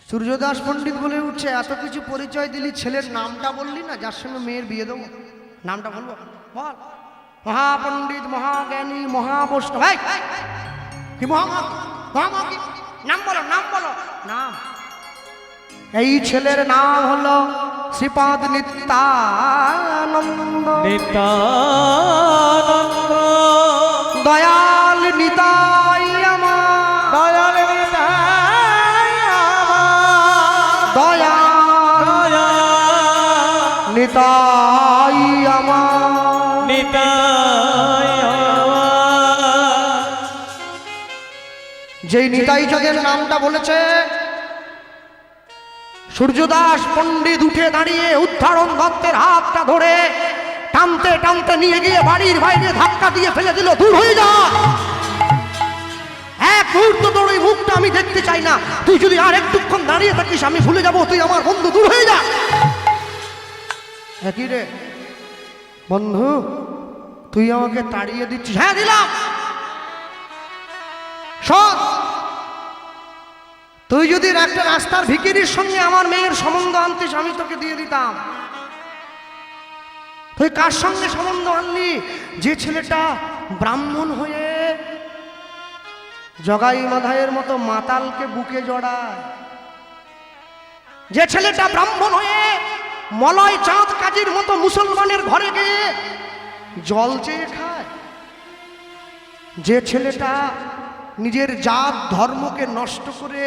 সূর্যদাস পণ্ডিত বলে উঠছে, এত কিছু পরিচয় দিলি, ছেলের নামটা বললি না যার সঙ্গে মেয়ের বিয়ে দেবো? নামটা বলবো? বল। মহাপণ্ডিত, মহাজ্ঞানী, মহাবৈষ্ণব। কি মহামতি? নাম বলো, নাম বলো, নাম। এই ছেলের নাম হলো শ্রীপাদ নিত্যানন্দ। নিত্যানন্দ দয়াল নিতাই আমার, দয়াল নিতাই আমার, দয়াল নিতাই আমার, নিতাই আমার। যেই নিতাই যাদের নামটা বলেছে, সূর্যদাস পণ্ডিত উঠে দাঁড়িয়ে উদ্ধারণ দত্তের হাতটা ধরে টানতে টানতে নিয়ে গিয়ে বাড়ির বাইরে ধাক্কা দিয়ে ফেলে দিল। দূর হয়ে যা, এক মুহূর্ত তোর ওই মুখটা আমি দেখতে চাই না। তুই যদি আর একটুক্ষণ দাঁড়িয়ে থাকিস আমি ভুলে যাবো তুই আমার বন্ধু। দূর হয়ে যা। একই রে বন্ধু, তুই আমাকে তাড়িয়ে দিচ্ছিস? হ্যাঁ দিলাম। শোন, তুই যদি একটা রাস্তার ভিখিরির সঙ্গে আমার মেয়ের সম্বন্ধ আনতিস আমি তোকে দিয়ে দিতাম। তুই কার সঙ্গে সম্বন্ধ আনলি? যে ছেলেটা ব্রাহ্মণ হয়ে জগাই মাধায়ের মতো মাতালকে বুকে জড়ায়, যে ছেলেটা ব্রাহ্মণ হয়ে মলয় চাঁদ কাজীর মতো মুসলমানের ঘরে গিয়ে জল চেয়ে খায়, যে ছেলেটা নিজের জাত ধর্মকে নষ্ট করে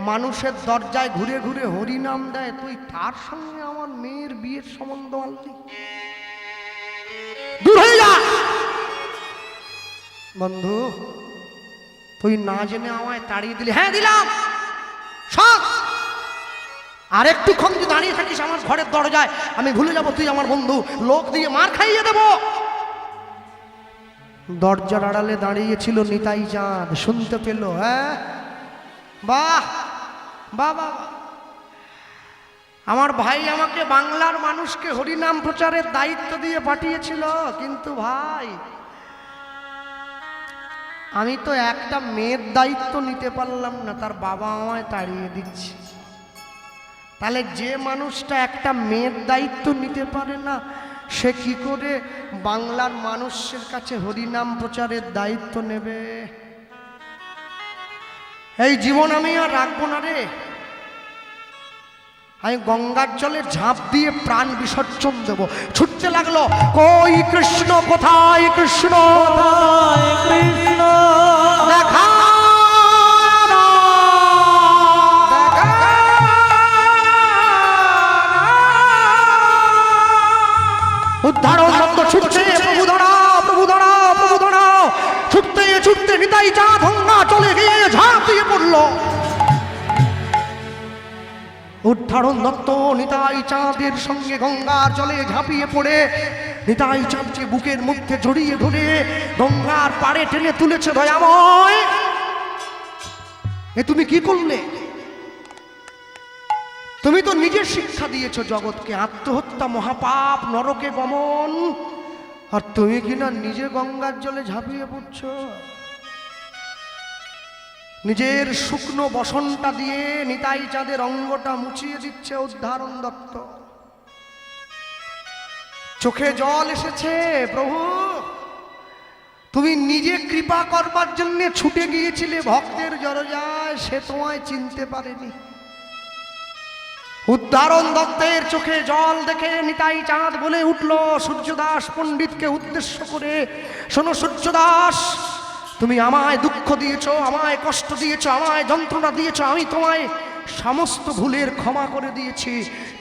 মানুষের দরজায় ঘুরে ঘুরে হরিনাম দেয়, তুই তার সঙ্গে আমার মেয়ের বিয়ের সম্বন্ধ আনলি? দূর হয়ে যা বন্ধু, তুই না জেনে আমায় তাড়িয়ে দিলি। হ্যাঁ দিলাম। সব আর একটুক্ষণ যদি দাঁড়িয়ে থাকিস আমার ঘরের দরজায় আমি ভুলে যাবো তুই আমার বন্ধু। লোক দিয়ে মার খাইয়ে দেব। দরজার আড়ালে দাঁড়িয়েছিল নিতাই চাঁদ, শুনতে পেল। হ্যাঁ, বাহ বাহ বাহ, আমার ভাই আমাকে বাংলার মানুষকে হরিনাম প্রচারের দায়িত্ব দিয়ে পাঠিয়েছিল, কিন্তু ভাই আমি তো একটা মেয়ের দায়িত্ব নিতে পারলাম না, তার বাবা আমায় তাড়িয়ে দিচ্ছে। তাহলে যে মানুষটা একটা মেয়ের দায়িত্ব নিতে পারে না সে কি করে বাংলার মানুষের কাছে হরিনাম প্রচারের দায়িত্ব নেবে? এই জীবন আমি আর রাখবো না রে। আমি গঙ্গার জলে ঝাঁপ দিয়ে প্রাণ বিসর্জন দেব। ছুটতে লাগলো, কই কৃষ্ণ, কোথায় কৃষ্ণ, কোথায় কৃষ্ণ, দেখা উদ্ধারণ দত্ত ছুটছে, প্রভু দাঁড়াও, প্রভু দাঁড়াও, প্রভু দাঁড়াও। ছুটতে ছুটতে নিতাই চাঁদ গঙ্গা চলে গিয়ে ঝাঁপ দিয়ে পড়ল। উদ্ধারণ দত্ত নিতাই চাঁদের সঙ্গে গঙ্গার জলে ঝাঁপিয়ে পড়ে নিতাই চাঁদকে বুকের মধ্যে জড়িয়ে ধরে গঙ্গার পাড়ে টেনে তুলেছে। দয়াময়, এ তুমি কি করলে? তুমি তো নিজে শিক্ষা দিয়েছো জগৎকে, আত্মহত্যা মহাপাপ, নরকে গমন, আর তুমি কিনা নিজে গঙ্গার জলে ঝাঁপিয়ে পড়ছো। নিজের শুকনো বসনটা দিয়ে নিতাই চাঁদের অঙ্গটা মুছিয়ে দিচ্ছে উদ্ধারণ দত্ত। চোখে জল এসেছে। প্রভু, তুমি নিজে কৃপা করবার জন্য ছুটে গিয়েছিলে ভক্তের জরজায়, সে তোমায় চিনতে পারেনি। উদ্ধারণ দত্তের চোখে জল দেখে নিতাই চাঁদ বলে উঠল সূর্যদাস পণ্ডিতকে উদ্দেশ্য করে, শোনো সূর্যদাস, তুমি আমায় দুঃখ দিয়েছো, আমায় কষ্ট দিয়েছো, আমায় যন্ত্রণা দিয়েছো, আমি তোমায় সমস্ত ভুলের ক্ষমা করে দিয়েছি,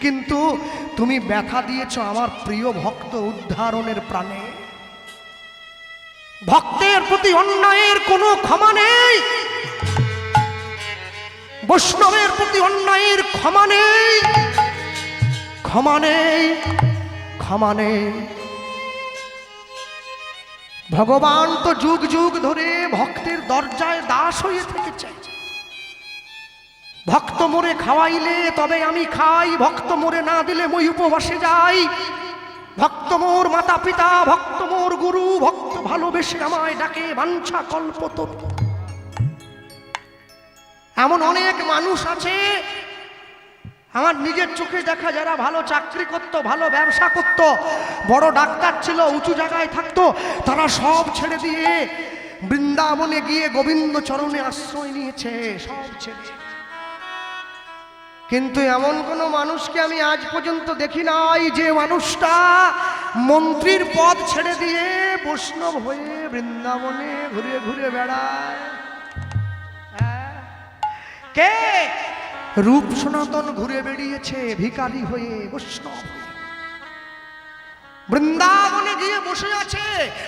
কিন্তু তুমি ব্যথা দিয়েছো আমার প্রিয় ভক্ত উদ্ধারণের প্রাণে। ভক্তের প্রতি অন্যায়ের কোনো ক্ষমা নেই, বৈষ্ণবের প্রতি অন্যায়ের ক্ষমা নেই, ক্ষমা নেই, ক্ষমা নেই। ভগবান তো যুগ যুগ ধরে ভক্তের দরজায় দাস হয়ে থেকেছে। ভক্ত মোরে খাওয়াইলে তবে আমি খাই, ভক্ত মোরে না দিলে মই উপবাসে যাই। ভক্ত মোর মাতা পিতা, ভক্ত মোর গুরু, ভক্ত ভালোবেসে আমায় ডাকে বাঞ্ছা কল্পতরু। এমন অনেক মানুষ আছে আমার নিজের চোখে দেখা যারা ভালো চাকরি করত, ভালো ব্যবসা করত, বড় ডাক্তার ছিল, উঁচু জায়গায় থাকতো, তারা সব ছেড়ে দিয়ে বৃন্দাবনে গিয়ে গোবিন্দ চরণে আশ্রয় নিয়েছে, সব ছেড়ে। কিন্তু এমন কোন মানুষকে আমি আজ পর্যন্ত দেখি নাই যে মানুষটা মন্ত্রীর পদ ছেড়ে দিয়ে বৈষ্ণব হয়ে বৃন্দাবনে ঘুরে ঘুরে বেড়ায়। কে? রূপ সনাতন ঘুরে বেরিয়েছে ভিখারি হয়ে, বৈষ্ণব হয়ে। বৃন্দাবনে গিয়ে বসে আছে,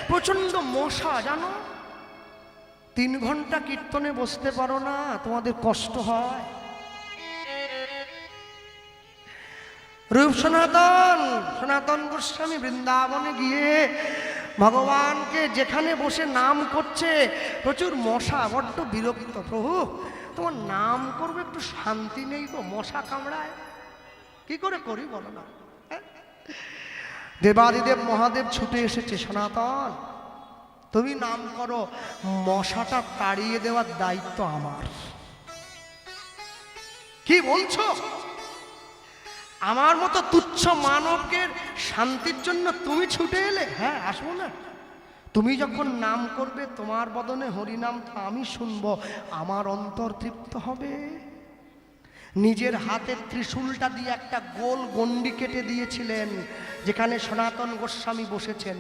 প্রচন্ড মশা জানো, 3 ঘন্টা কীর্তনে বসতে পারো না, তোমাদের কষ্ট হয়। রূপ সনাতন গোস্বামী বৃন্দাবনে গিয়ে ভগবানকে যেখানে বসে নাম করছে, প্রচুর মশা, বড্ড বিরক্ত। প্রভু তোমার নাম করবে, একটু শান্তি নেই তো, মশা কামড়ায়, কি করে করি বলো না। দেবাদিদেব মহাদেব ছুটে এসেছে, সনাতন তুমি নাম করো, মশাটা তাড়িয়ে দেওয়ার দায়িত্ব আমার। কি বলছো? আমার মতো তুচ্ছ মানবকে শান্তির জন্য তুমি ছুটে এলে? হ্যাঁ, আসবো না। তুমি যখন নাম করবে, তোমার বদনে হরিনাম তো আমি শুনবো, আমার অন্তর তৃপ্ত হবে। নিজের হাতের ত্রিশূলটা দিয়ে একটা গোল গণ্ডি কেটে দিয়েছিলেন, যেখানে সনাতন গোস্বামী বসেছেন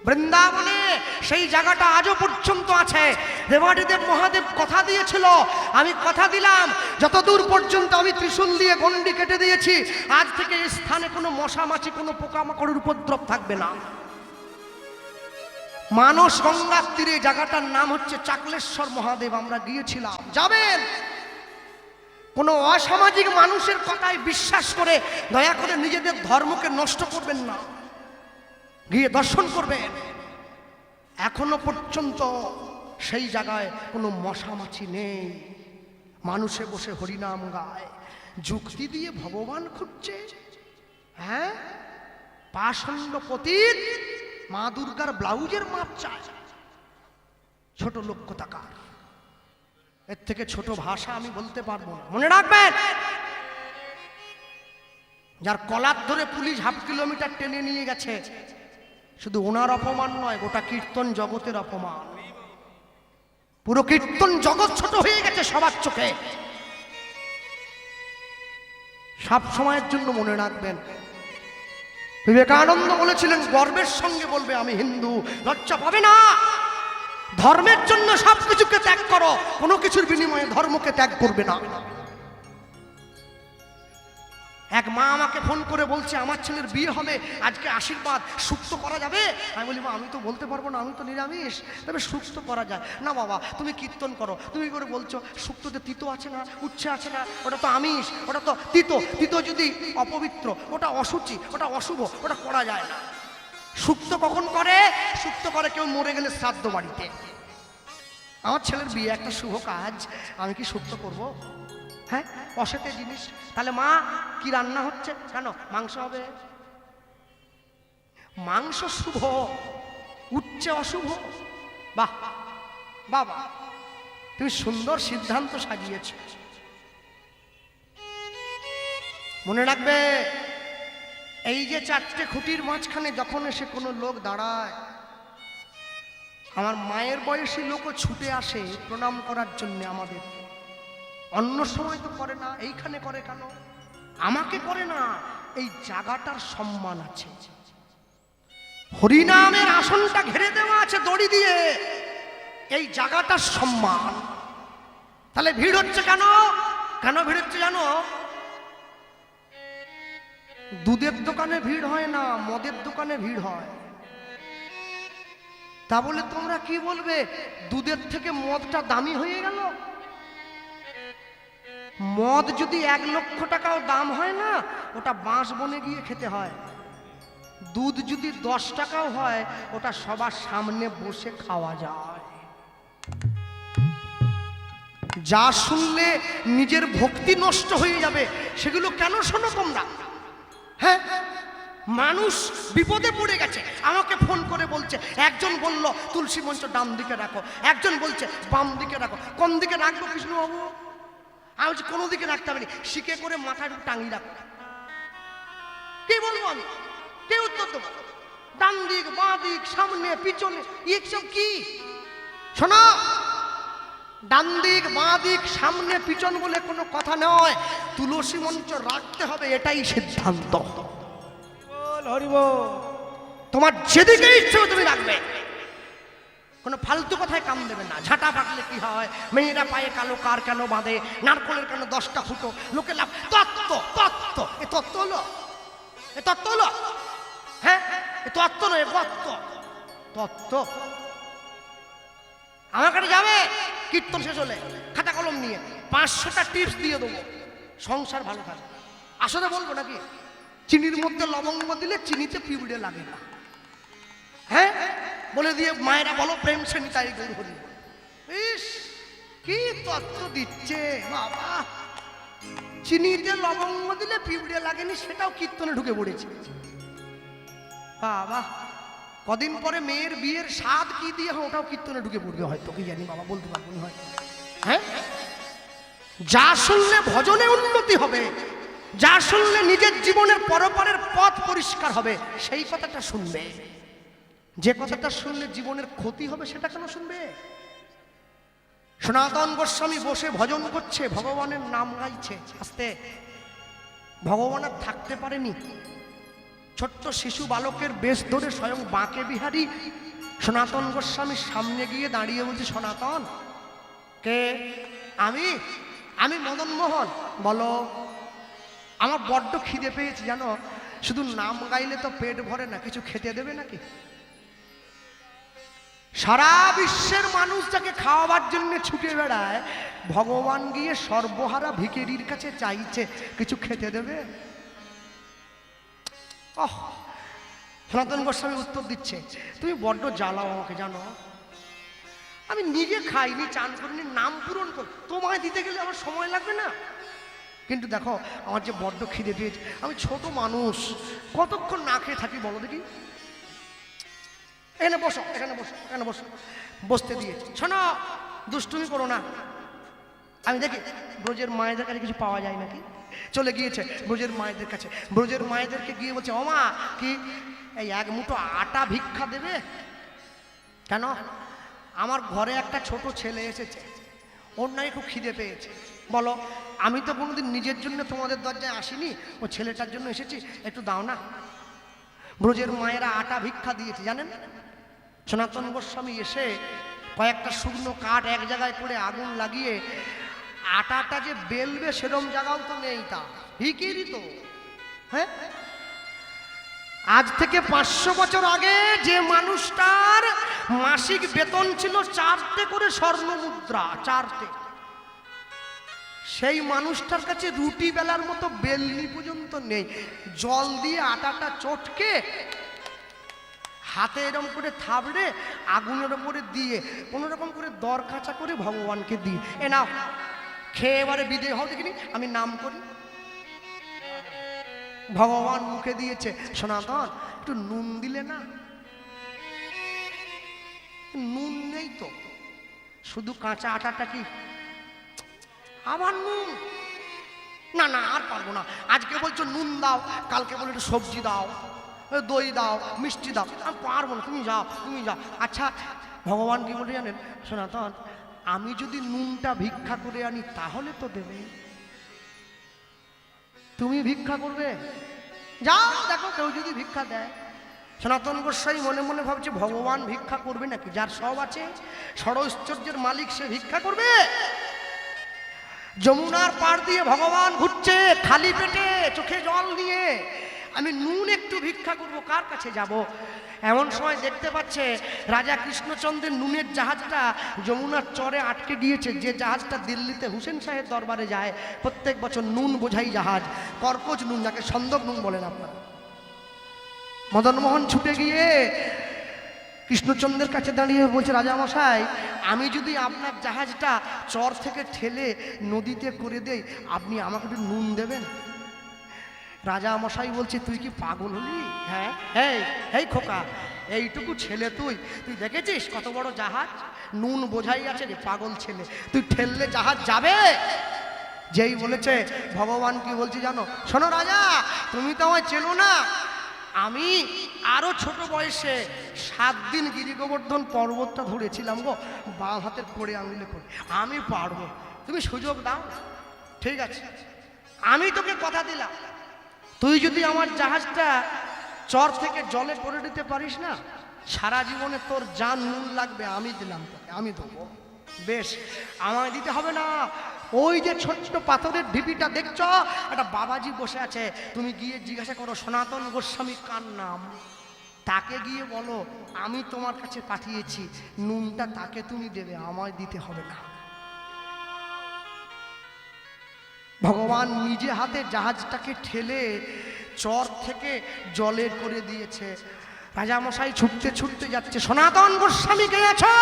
বৃন্দাবনে। সেই জায়গাটা আজও পর্যন্ত আছে। দেবাদিদেব মহাদেব কথা দিয়েছিল, আমি কথা দিলাম, যতদূর পর্যন্ত আমি ত্রিশূল দিয়ে গণ্ডি কেটে দিয়েছি, আজ থেকে এই স্থানে কোনো মশা মাছি, কোনো পোকামাকড়ের উপদ্রব থাকবে না। মানস গঙ্গার তীরে জায়গাটার নাম হচ্ছে চাকলেশ্বর মহাদেব, আমরা গিয়েছিলাম। যাবেন, কোনো অসামাজিক মানুষের কথায় বিশ্বাস করে দয়া করে নিজেদের ধর্মকে নষ্ট করবেন না, গিয়ে দর্শন করবেন। এখনো পর্যন্ত সেই জায়গায় কোনো মশামাছি নেই, মানুষে বসে হরিনাম গায়, যুক্তি দিয়ে ভগবান খুঁজছে। হ্যাঁ, পাষণ্ড পতিত মা দুর্গার ব্লাউজের মাপ চায়, ছোট লোক কোথাকার। এর থেকে ছোট ভাষা আমি বলতে পারবো না। মনে রাখবেন, যার কলার ধরে পুলিশ হাফ কিলোমিটার টেনে নিয়ে গেছে, শুধু ওনার অপমান নয়, গোটা কীর্তন জগতের অপমান। পুরো কীর্তন জগৎ ছোট হয়ে গেছে সবার চোখে। সব সময়ের জন্য মনে রাখবেন, বিবেকানন্দ বলেছিলেন, গর্বের সঙ্গে বলবে আমি হিন্দু, লজ্জা পাবে না। ধর্মের জন্য সবকিছুকে ত্যাগ করো, কোনো কিছুর বিনিময়ে ধর্মকে ত্যাগ করবে না। এক মা আমাকে ফোন করে বলছে, আমার ছেলের বিয়ে হবে, আজকে আশীর্বাদ, সুক্ত করা যাবে? আমি বলি, মা আমি তো বলতে পারবো না, আমি তো নিরামিষ, তবে সুক্ত করা যায় না। বাবা তুমি কীর্তন করো, তুমি করে বলছো সুক্ততে তিতো আছে না, উচ্ছে আছে না, ওটা তো আমিষ, ওটা তো তিতো, তিতো যদি অপবিত্র, ওটা অসুচি, ওটা অশুভ, ওটা করা যায় না। সুক্ত কখন করে? সুক্ত করে কেউ মরে গেলে শ্রাদ্ধ বাড়িতে। আমার ছেলের বিয়ে একটা শুভ কাজ, আমি কি সুক্ত করব? হ্যাঁ, অসেতে জিনিস। তাহলে মা কি রান্না হচ্ছে? কেন মাংস হবে? মাংস শুভ, উচ্চে অশুভ। বাহ বাবা, তুমি সুন্দর সিদ্ধান্ত সাজিয়েছ। মনে রাখবে, এই যে 4টে খুঁটির মাঝখানে যখন এসে কোনো লোক দাঁড়ায়, আমার মায়ের বয়সী লোকও ছুটে আসে প্রণাম করার জন্য আমাদের। অন্য সময় তো করে না, এইখানে করে কেন? আমাকে করে না, এই জায়গাটার সম্মান আছে। হরিনামের আসনটা ঘিরে দেওয়া আছে দড়ি দিয়ে, এই জায়গাটার সম্মান। তাহলে ভিড় হচ্ছে কেন? কেন ভিড় হচ্ছে জানো? দুধের দোকানে ভিড় হয় না, মদের দোকানে ভিড় হয়। তা বলে তোমরা কি বলবে, দুধের থেকে মদটা দামি হয়ে গেল? মদ যদি 1 লক্ষ টাকাও দাম হয় না, ওটা বাঁশ বনে গিয়ে খেতে হয়। দুধ যদি 10 টাকাও হয়, ওটা সবার সামনে বসে খাওয়া যায়। যা শুনলে নিজের ভক্তি নষ্ট হয়ে যাবে, সেগুলো কেন শোনো তোমরা? হ্যাঁ, মানুষ বিপদে পড়ে গেছে, আমাকে ফোন করে বলছে, একজন বলল তুলসী মঞ্চ ডান দিকে রাখো, একজন বলছে বাম দিকে রাখো। কোন দিকে রাখবো কৃষ্ণবাবু? আমি বলছি কোনো দিকে রাখতে হবে না, শিখে করে মাথায় একটু টাঙিয়ে রাখ। কি বলবো আমি, কে উত্তর দেবো? ডান দিক, বাঁ দিক, সামনে পিছনে, এইসব কি? শোনো, ডান দিক, বাঁ দিক, সামনে পিছন বলে কোনো কথা নয়, তুলসী মঞ্চ রাখতে হবে, এটাই সিদ্ধান্ত। বল হরি বল। তোমার যেদিকে ইচ্ছে তুমি রাখবে, কোনো ফালতু কথায় কাম দেবে না। ঝাঁটা পাকলে কি হয়, মেয়েরা পায়ে কালো কার কেন বাঁধে, নারকলের কেন 10টা ফুটো, লোকে লাভ। তত্ত্ব তত্ত্ব, এ তত্ত্ব হলো? এ তত্ত্ব হলো? হ্যাঁ, এ তত্ত্ব নয়, তত্ত্ব। তত্ত্ব আমার কাছে যাবে কীর্তন শেষ হলে খাতা কলম নিয়ে 500টা টিপস দিয়ে দেবো, সংসার ভালো থাকে। আসলে বলবো নাকি, চিনির মধ্যে লবঙ্গ দিলে চিনিতে পিঁপড়ে লাগে না। হ্যাঁ, বলে দিয়ে মায়েরা বলো প্রেম সে নিতাই গৌর হরি। ইস, কি তত্ত্ব দিচ্ছে বাবা! চিনিতে লবঙ্গ দিলে পিঁপড়ে লাগেনি, সেটাও কীর্তনে ঢুকে পড়েছে বাবা। কদিন পরে মেয়ের বিয়ের স্বাদ কি দিয়ে হয় ওটাও কীর্তনে ঢুকে পড়বে হয়তো, কি জানি বাবা, বলতে পারবো না হয়তো। হ্যাঁ, যা শুনলে ভজনে উন্নতি হবে, যা শুনলে নিজের জীবনের পরপারের পথ পরিষ্কার হবে, সেই কথাটা শুনবে। যে কথাটা শুনলে জীবনের ক্ষতি হবে সেটা কেন শুনবে? সনাতন গোস্বামী বসে ভজন করছে, ভগবানের নাম গাইছে আস্তে। ভগবান আর থাকতে পারেনি, ছোট্ট শিশু বালকের বেশ ধরে স্বয়ং বাঁকে বিহারী সনাতন গোস্বামীর সামনে গিয়ে দাঁড়িয়ে বলছে, সনাতন কে? আমি আমি মদন মোহন। বলো। আমার বড্ড খিদে পেয়েছি জানো, শুধু নাম গাইলে তো পেট ভরে না, কিছু খেতে দেবে নাকি? সারা বিশ্বের মানুষ যাকে খাওয়াবার জন্য ছুটে বেড়ায়, ভগবান গিয়ে সর্বহারা ভিখারির কাছে চাইছে কিছু খেতে দেবে। সনাতন গোস্বামী উত্তর দিচ্ছে, তুমি বড্ড জ্বালাও আমাকে জানো, আমি নিজে খাইনি, চান করিনি, নাম পূরণ কর, তোমায় দিতে গেলে আমার সময় লাগবে না? কিন্তু দেখো আমার যে বড্ড খিদে পেয়েছে, আমি ছোট মানুষ, কতক্ষণ না খেয়ে থাকি বলো দেখি? এখানে বসো, এখানে বসো, এখানে বসো। বসতে দিয়ে, শোনো দুষ্টুমি করো না। আমি দেখি ব্রজের মায়েদের কাছে কিছু পাওয়া যায় নাকি। চলে গিয়েছে ব্রজের মায়েদের কাছে, ব্রজের মায়েদেরকে গিয়ে বলছে, ও মা, কি এই 1 মুঠো আটা ভিক্ষা দেবে? কেন? আমার ঘরে একটা ছোট ছেলে এসেছে, ওর নাকি খুব খিদে পেয়েছে। বলো, আমি তো কোনোদিন নিজের জন্য তোমাদের দরজায় আসিনি, ও ছেলেটার জন্য এসেছি, একটু দাও না। ব্রজের মায়েরা আটা ভিক্ষা দিয়েছে জানেন। সনাতন গোস্বামী এসে কয়েকটা শুকনো কাঠ এক জায়গায় করে আগুন লাগিয়ে আটাটা যে বেলবে সেরম জায়গাও তো নেই, তা ভিখিরি তো। হ্যাঁ, আজ থেকে 500 বছর আগে যে মানুষটার মাসিক বেতন ছিল 4টে করে স্বর্ণ মুদ্রা, 4টে, সেই মানুষটার কাছে রুটি বেলার মতো বেলনি পর্যন্ত নেই। জল দিয়ে আটাটা চটকে হাতে এরম করে থাবড়ে আগুনের ওপরে দিয়ে কোনো রকম করে দর কাঁচা করে ভগবানকে দিয়ে, এ নাও খেয়ে এবারে বিদেয় হও দেখিনি, আমি নাম করি। ভগবান মুখে দিয়েছে, সনাতন একটু নুন দিলে না? নুন নেই তো, শুধু কাঁচা আটাটা কি আবার নুন? না না, আর পারবো না। আজকে বলছো নুন দাও, কালকে বলে একটু সবজি দাও, দই দাও, মিষ্টি দাও, আমি পারবো না, তুমি যাও, তুমি যাও। আচ্ছা, ভগবান কি বলে জানেন সনাতন, আমি যদি নুনটা ভিক্ষা করে আনি তাহলে তো দেবে। তুমি ভিক্ষা করবে? যাও দেখো কেউ যদি ভিক্ষা দেয়। সনাতন গোস্বামী মনে মনে ভাবছে, ভগবান ভিক্ষা করবে নাকি? যার সব আছে, ষড়ৈশ্বর্যের মালিক, সে ভিক্ষা করবে? যমুনার পাড় দিয়ে ভগবান ঘুরছে খালি পেটে, চোখে জল নিয়ে, আমি নুন একটু ভিক্ষা করব, কার কাছে যাব? এমন সময় দেখতে পাচ্ছে রাজা কৃষ্ণচন্দ্রের নুনের জাহাজটা যমুনার চরে আটকে গিয়েছে। যে জাহাজটা দিল্লিতে হুসেন শাহের দরবারে যায় প্রত্যেক বছর, নুন বোঝাই জাহাজ, কর্কজ নুন, যাকে সন্দক নুন বলেন আপনারা। মদনমোহন ছুটে গিয়ে কৃষ্ণচন্দ্রের কাছে দাঁড়িয়ে বলছে, রাজামশাই, আমি যদি আপনার জাহাজটা চর থেকে ঠেলে নদীতে করে দেই, আপনি আমাকে একটু নুন দেবেন? রাজা মশাই বলছে, তুই কি পাগল হলি? হ্যাঁ, এই খোকা, এইটুকু ছেলে তুই দেখেছিস কত বড় জাহাজ? নুন বোঝাই আছে রে পাগল ছেলে, তুই ঠেললে জাহাজ যাবে? যেই বলেছে ভগবান কি বলছে জানো? শোনো রাজা, তুমি তো আমায় চেনো না। আমি আরো ছোট বয়সে 7 দিন গিরি গোবর্ধন পর্বতটা ধরেছিলাম গো, বাম হাতের কোড়ে আঙুলে করে। আমি পারবো, তুমি সুযোগ দাও। ঠিক আছে, আমি তোকে কথা দিলাম, তুই যদি আমার জাহাজটা চর থেকে জলে করে দিতে পারিস না, সারা জীবনে তোর জান নুন লাগবে, আমি দিলাম তোকে, আমি দেবো। বেশ, আমায় দিতে হবে না। ওই যে ছোট্ট পাথরের ঢিপিটা দেখছো, একটা বাবাজি বসে আছে, তুমি গিয়ে জিজ্ঞাসা করো সনাতন গোস্বামী কার নাম। তাকে গিয়ে বলো আমি তোমার কাছে পাঠিয়েছি, নুনটা তাকে তুমি দেবে, আমায় দিতে হবে না। ভগবান নিজে হাতে জাহাজটাকে ঠেলে চর থেকে জলে করে দিয়েছে। রাজামশাই ছুটতে ছুটতে যাচ্ছে, সনাতন গোস্বামী কে আছো?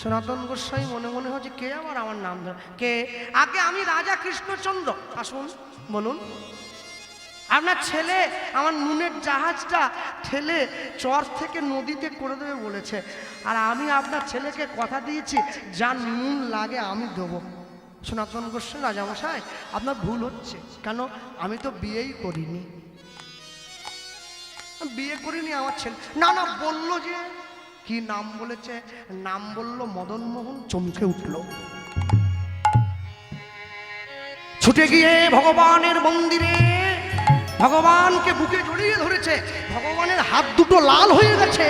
সনাতন গোস্বামী মনে মনে হচ্ছে কে আবার আমার নাম ধরে, কে? আগে আমি রাজা কৃষ্ণচন্দ্র, আসুন বলুন। আপনার ছেলে আমার নুনের জাহাজটা ঠেলে চর থেকে নদীতে করে দেবে বলেছে, আর আমি আপনার ছেলেকে কথা দিয়েছি যা নুন লাগে আমি দেবো। সনাতন গোস্বামী, রাজামশাই আপনার ভুল হচ্ছে। কেন? আমি তো বিয়েই করিনি। বিয়ে করিনি আমার ছেলে। না না, বললো যে কি নাম বলেছে, নাম বলল মদন মোহন, চমকে উঠল। ছুটে গিয়ে ভগবানের মন্দিরে ভগবানকে বুকে জড়িয়ে ধরেছে। ভগবানের হাত দুটো লাল হয়ে গেছে,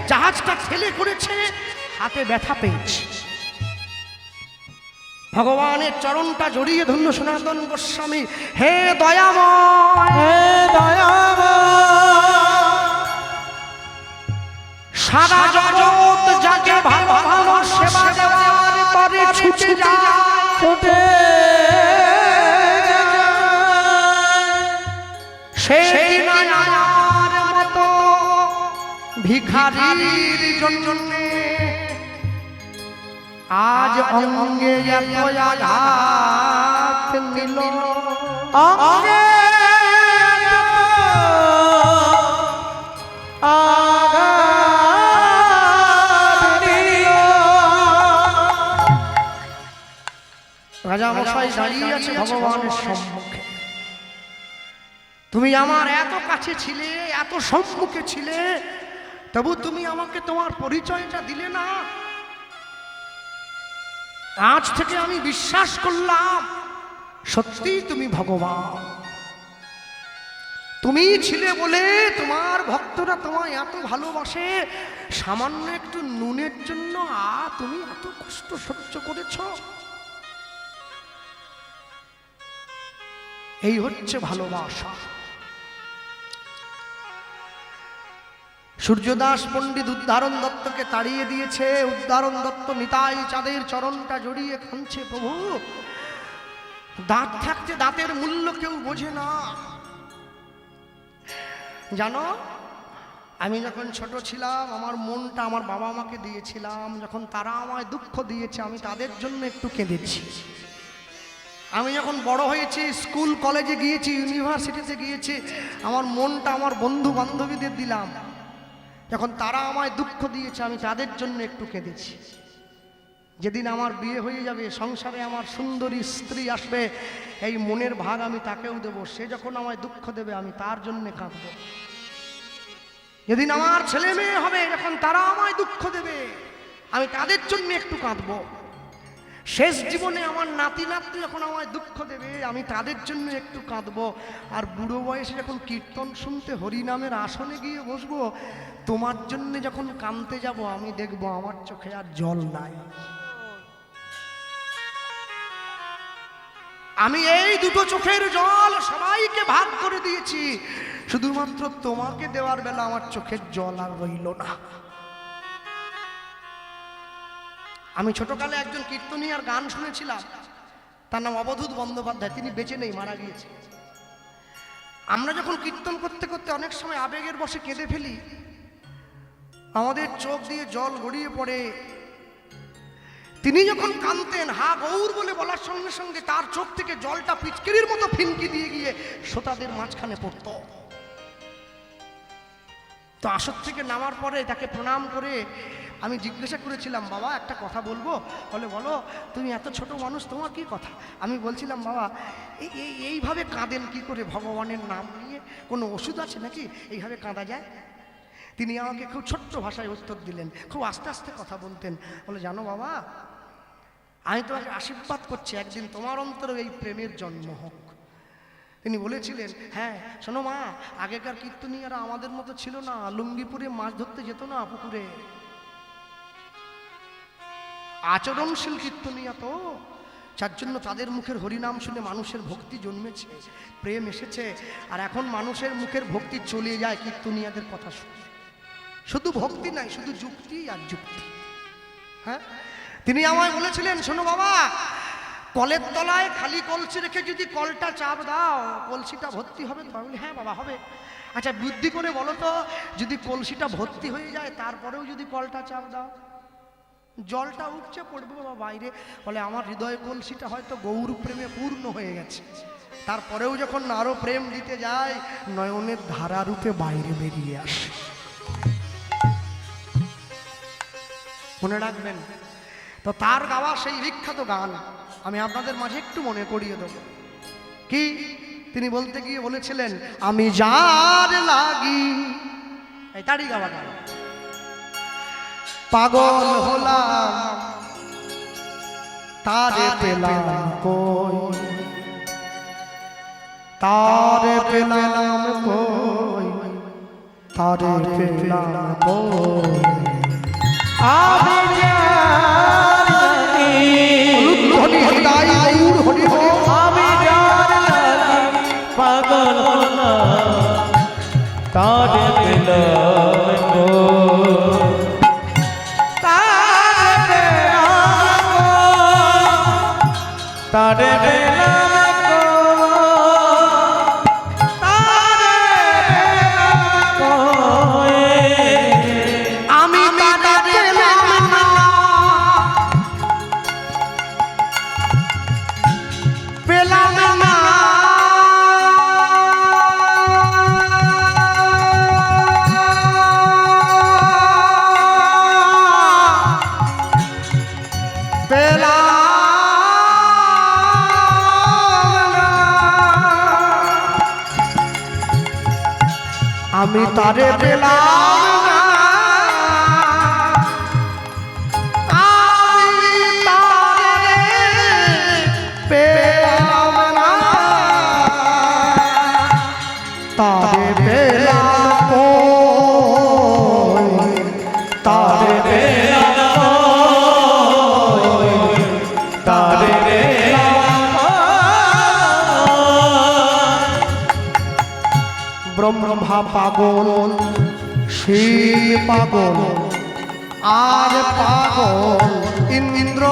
জাহাজটা ঠেলে করেছে, হাতে ব্যথা পেয়েছে। ভগবানের চরণটা জড়িয়ে ধরল সনাতন গোস্বামী, হে দয়াময়, হে দয়াময়, সারা জগৎ যাকে ভালো ভালো সেবা দেওয়ার পরে ছুটে যায়, ছুটে সেই নায়ার মতো ভিখারির জন্য আজ অঙ্গে এত আঘাত নিল, অঙ্গে রাজামশাই দাঁড়িয়ে আছে ভগবানের সম্মুখে। তুমি আমার এত কাছে ছিলে, এত সম্মুখে ছিলে, তবু তুমি আমাকে তোমার পরিচয়টা দিলে না। আজ থেকে আমি বিশ্বাস করলাম সত্যি তুমি ভগবান। তুমি ছিলে বলে তোমার ভক্তরা তোমায় এত ভালোবাসে। সামান্য একটু নুনের জন্য তুমি এত কষ্ট সহ্য করেছ। এই হচ্ছে ভালোবাসা। সূর্যদাস পণ্ডিত উদ্ধারণ দত্তকে তাড়িয়ে দিয়েছে। উদ্ধারণ দত্ত নিতাই চাঁদের চরণটা জড়িয়ে কাঁদছে, প্রভু দাঁত থাকতে দাঁতের মূল্য কেউ বোঝে না। জানো, আমি যখন ছোট ছিলাম আমার মনটা আমার বাবা মাকে দিয়েছিলাম। যখন তারা আমায় দুঃখ দিয়েছে আমি তাদের জন্য একটু কেঁদেছি। আমি যখন বড় হয়েছি, স্কুল কলেজে গিয়েছি, ইউনিভার্সিটিতে গিয়েছি, আমার মনটা আমার বন্ধু বান্ধবীদের দিলাম। যখন তারা আমায় দুঃখ দিয়েছে আমি তাদের জন্য একটু কেঁদেছি। যেদিন আমার বিয়ে হয়ে যাবে, সংসারে আমার সুন্দরী স্ত্রী আসবে, এই মনের ভাগ আমি তাকেও দেব। সে যখন আমায় দুঃখ দেবে আমি তার জন্য কাঁদব। যেদিন আমার ছেলে মেয়ে হবে, যখন তারা আমায় দুঃখ দেবে আমি তাদের জন্য একটু কাঁদব। শেষ জীবনে আমার নাতি নাতনি যখন আমায় দুঃখ দেবে আমি তাদের জন্য একটু কাঁদবো। আর বুড়ো বয়সে যখন কীর্তন শুনতে হরিনামের আসনে গিয়ে বসবো, তোমার জন্য যখন কাঁদতে যাব আমি দেখবো আমার চোখে আর জল নাই। আমি এই দুটো চোখের জল সবাইকে ভাগ করে দিয়েছি, শুধুমাত্র তোমাকে দেওয়ার বেলা আমার চোখের জল আর রইল না। আমি ছোটকালে একজন কীর্তনীয়ার গান শুনেছিলাম, তার নাম অবধূত বন্দ্যোপাধ্যায়। তিনি বেঁচে নেই, মারা গিয়েছে। আমরা যখন কীর্তন করতে করতে অনেক সময় আবেগের বশে কেঁদে ফেলি, আমাদের চোখ দিয়ে জল গড়িয়ে পড়ে। তিনি যখন কাঁদতেন, হা গৌর বলে বলার সঙ্গে সঙ্গে তার চোখ থেকে জলটা পিচকিরির মতো ফিনকি দিয়ে গিয়ে শ্রোতাদের মাঝখানে পড়ত। তো আসর থেকে নামার পরে তাকে প্রণাম করে আমি জিজ্ঞাসা করেছিলাম, বাবা একটা কথা বলবো? বলে, বলো। তুমি এত ছোট মানুষ, তোমার কি কথা? আমি বলছিলাম, বাবা এইভাবে কাঁদেন কি করে? ভগবানের নাম নিয়ে কোনো ওষুধ আছে নাকি এইভাবে কাঁদা যায়? তিনি আমাকে খুব ছোট্ট ভাষায় উত্তর দিলেন, খুব আস্তে আস্তে কথা বলতেন। বলে, জানো বাবা, আমি তোমাকে আশীর্বাদ করছি, একদিন তোমার অন্তরে এই প্রেমের জন্ম হোক। তিনি বলেছিলেন, হ্যাঁ শোনো মা, আগেকার কীর্তনীয়রা আমাদের মতো ছিল না, লুঙ্গিপুরে মাছ ধরতে যেত না পুকুরে। আচরণশীল কীর্তনীয়া তো, যার জন্য তাদের মুখের হরিনাম শুনে মানুষের ভক্তি জন্মেছে, প্রেম এসেছে। আর এখন মানুষের মুখের ভক্তি চলে যায় কীর্তনীয়াদের কথা শুনে। শুধু ভক্তি নাই, শুধু যুক্তি আর যুক্তি। হ্যাঁ, তিনি আমায় বলেছিলেন, শোনো বাবা, কলের তলায় খালি কলসি রেখে যদি কলটা চাপ দাও, কলসিটা ভর্তি হবে তো? বলি, হ্যাঁ বাবা হবে। আচ্ছা বুদ্ধি করে বলো তো, যদি কলসিটা ভর্তি হয়ে যায় তারপরেও যদি কলটা চাপ দাও, জলটা উপচে পড়বে বাবা বাইরে। বলে, আমার হৃদয় কলসিটা হয়তো গৌর প্রেমে পূর্ণ হয়ে গেছে, তারপরেও যখন আরো প্রেম দিতে যায়, নয়নের ধারা রূপে বাইরে বেরিয়ে আসে। মনে রাখবেন তো, তার গাওয়া সেই বিখ্যাত গান আমি আপনাদের মাঝে একটু মনে করিয়ে দেব। কি তিনি বলতে গিয়ে বলেছিলেন, আমি যার লাগি, এই তারই গাওয়া গান, পাগল হলাম তারে পেলাম কই, তারে পেলাম কই, তারে পেলাম কই, আমি পাগল তারে পেলাম তারে আমি পেলাম না, আমি তারে পেলাম না, আমি তারে পেলাম না, তারে পেলাম কই, তারে পেলাম কই, তারে ব্রহ্মা পাগল, শিব পাগল, আর পাগল ইন্দ্র,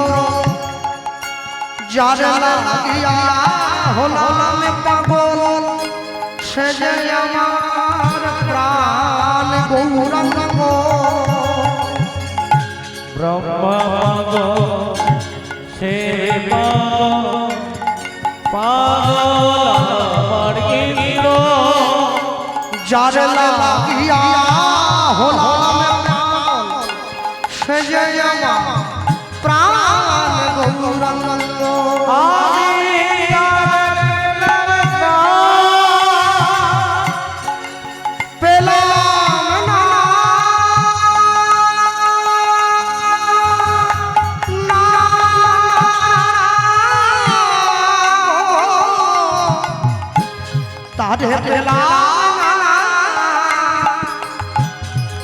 যার লাগিয়া হলাম পাগল, সে যে আমার প্রাণ গৌরাঙ্গ। ব্রহ্মা শিব পাগল ইন্দ্র, যার লাগিয়া হলাম পাগল, সে যে আমার প্রাণ গৌরাঙ্গ। তারে পেলাম না,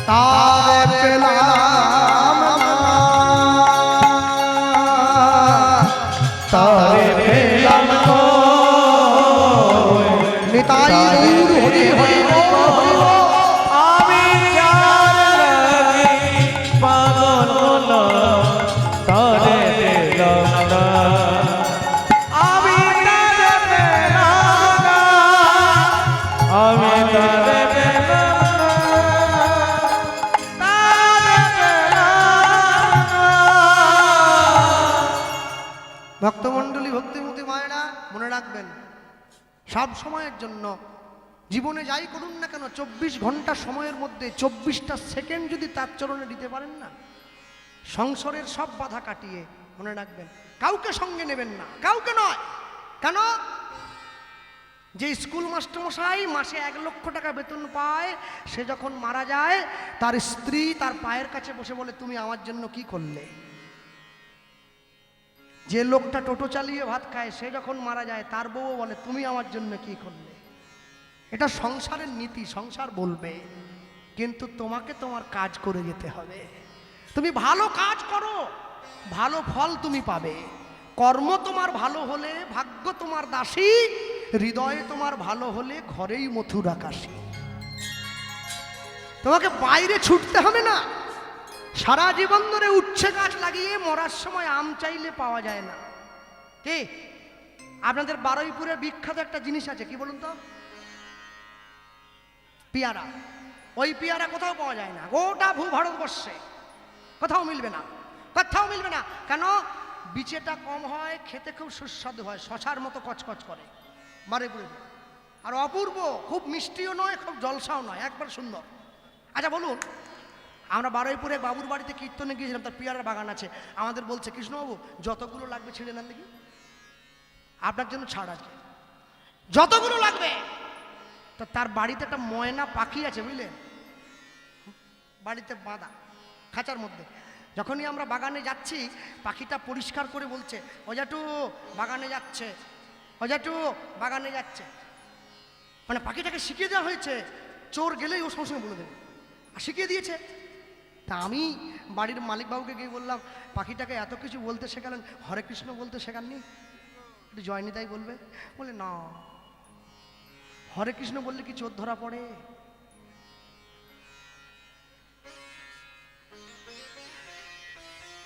তারে পেলাম না, তারে পেলাম কই, নিতাই গৌর হরি হরি বল। আমি যার লাগি পাগল হলাম তারে পেলাম না, আমি তারে পেলাম না, আমি তারে পেলাম না, তারে পেলাম না। ভক্তমণ্ডলী, ভক্তিমতী মায়েরা, মনে রাখবেন সব সময়ের জন্য জীবনে যাই করুন না কেন, 24 ঘন্টা সময়ের মধ্যে 24টা সেকেন্ড যদি তার চরণে দিতে পারেন না, সংসারের সব বাধা কাটিয়ে মনে রাখবেন কাউকে সঙ্গে নেবেন না, কাউকে নয়। কেন? যে স্কুল মাস্টারমশাই মাসে 1 লক্ষ টাকা বেতন পায়, সে যখন মারা যায় তার স্ত্রী তার পায়ের কাছে বসে বলে তুমি আমার জন্য কি করলে। যে লোকটা টোটো চালিয়ে ভাত খায়, সে যখন মারা যায় তার বউ বলে তুমি আমার জন্য কি করলে। এটা সংসারের নীতি, সংসার বলবে, কিন্তু তোমাকে তোমার কাজ করে যেতে হবে। তুমি ভালো কাজ করো, ভালো ফল তুমি পাবে। কর্ম তোমার ভালো হলে ভাগ্য তোমার দাসী, হৃদয়ে তোমার ভালো হলে ঘরেই মথুর আকাশী। তোমাকে বাইরে ছুটতে হবে না। সারা জীবন ধরে উচ্ছে গাছ লাগিয়ে মরার সময় আম চাইলে পাওয়া যায় না। কি আপনাদের বারুইপুরে বিখ্যাত একটা জিনিস আছে, কি বলুন তো? পেয়ারা। ওই পেয়ারা কোথাও পাওয়া যায় না, গোটা ভারতবর্ষে কোথাও মিলবে না, কোথাও মিলবে না। কেন? বিচেটা কম হয়, খেতে খুব সুস্বাদু হয়, শশার মতো কচকচ করে বারুইপুরে। আর অপূর্ব, খুব মিষ্টিও নয়, খুব জলসাও নয়, একবার সুন্দর। আচ্ছা বলুন, আমরা বারুইপুরে বাবুর বাড়িতে কীর্তনে গিয়েছিলাম, তার পেয়ারার বাগান আছে। আমাদের বলছে কৃষ্ণবাবু যতগুলো লাগবে ছেড়ে নেন দেখি, আপনার জন্য ছাড় আছে, যতগুলো লাগবে। তো তার বাড়িতে একটা ময়না পাখি আছে, বুঝলেন, বাড়িতে বাঁধা খাঁচার মধ্যে। যখনই আমরা বাগানে যাচ্ছি, পাখিটা পরিষ্কার করে বলছে ওজাটু বাগানে যাচ্ছে, ওজাটু বাগানে যাচ্ছে। মানে পাখিটাকে শিখিয়ে দেওয়া হয়েছে, চোর গেলেই ও সঙ্গে সঙ্গে বলে দেবে, আর শিখিয়ে দিয়েছে। তা আমি বাড়ির মালিকবাবুকে গিয়ে বললাম, পাখিটাকে এত কিছু বলতে শেখালেন, হরে কৃষ্ণ বলতে শেখাননি? একটু জয়নিতাই বলবে। বলে না, হরে কৃষ্ণ বললে কি চোর ধরা পড়ে?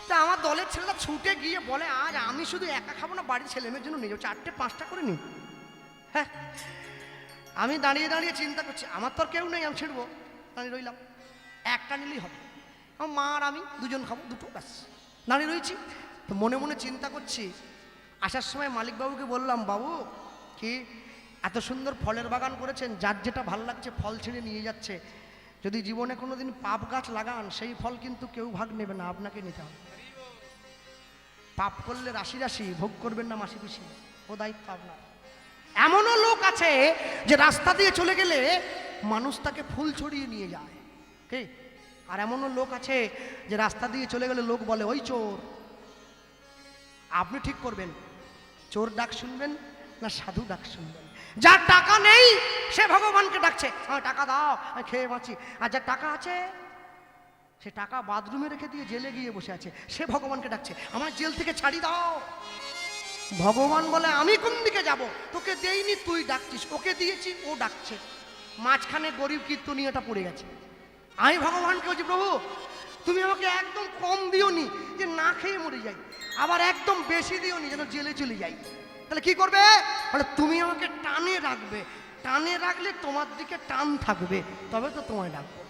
তা আমার দলের ছেলেরা ছুটে গিয়ে বলে আজ আমি শুধু একা খাবো না, বাড়ির ছেলে মেয়ের জন্য নিয়ে যাবো, 4টে 5টা করে নিই। হ্যাঁ, আমি দাঁড়িয়ে দাঁড়িয়ে চিন্তা করছি, আমার তো আর কেউ নেই, আমি ছেড়বো, দাঁড়িয়ে রইলাম। একটা নিলেই হবে, আমার মা আর আমি দুজন খাবো, দুটো ব্যাস। দাঁড়িয়ে রয়েছি, তো মনে মনে চিন্তা করছি। আসার সময় মালিকবাবুকে বললাম, বাবু কি এত সুন্দর ফলের বাগান করেছেন, যার যেটা ভাল লাগছে ফল ছিঁড়ে নিয়ে যাচ্ছে। যদি জীবনে কোনোদিন পাপ গাছ লাগান, সেই ফল কিন্তু কেউ ভাগ নেবে না, আপনাকে নিতে হবে। পাপ করলে রাশি রাশি ভোগ করবেন না মাসি পিসি, ও দায়িত্ব আপনার। এমনও লোক আছে যে রাস্তা দিয়ে চলে গেলে মানুষ তাকে ফুল ছড়িয়ে নিয়ে যায়, কে? আর এমনও লোক আছে যে রাস্তা দিয়ে চলে গেলে লোক বলে ওই চোর। আপনি ঠিক করবেন, চোর ডাক শুনবেন না সাধু ডাক শুনবেন। যার টাকা নেই সে ভগবানকে ডাকছে, আমার টাকা দাও আমি খেয়ে বাঁচি। আর যার টাকা আছে সে টাকা বাথরুমে রেখে দিয়ে জেলে গিয়ে বসে আছে, সে ভগবানকে ডাকছে, আমার জেল থেকে ছাড়ি দাও। ভগবান বলে আমি কোন দিকে যাব? তোকে দেইনি, তুই ডাকছিস, ওকে দিয়েছি, ও ডাকছে। মাঝখানে গরিব কীর্তনীয়টা পড়ে গেছে। আমি ভগবানকে বলছি, প্রভু তুমি আমাকে একদম কম দিওনি যে না খেয়ে মরে যাই, আবার একদম বেশি দিওনি যেন জেলে চলে যাই। তাহলে কি করবে? বলে তুমি আমাকে টানে রাখবে, টানে রাখলে তোমার দিকে টান থাকবে, তবে তো তোমায় ডাকবো।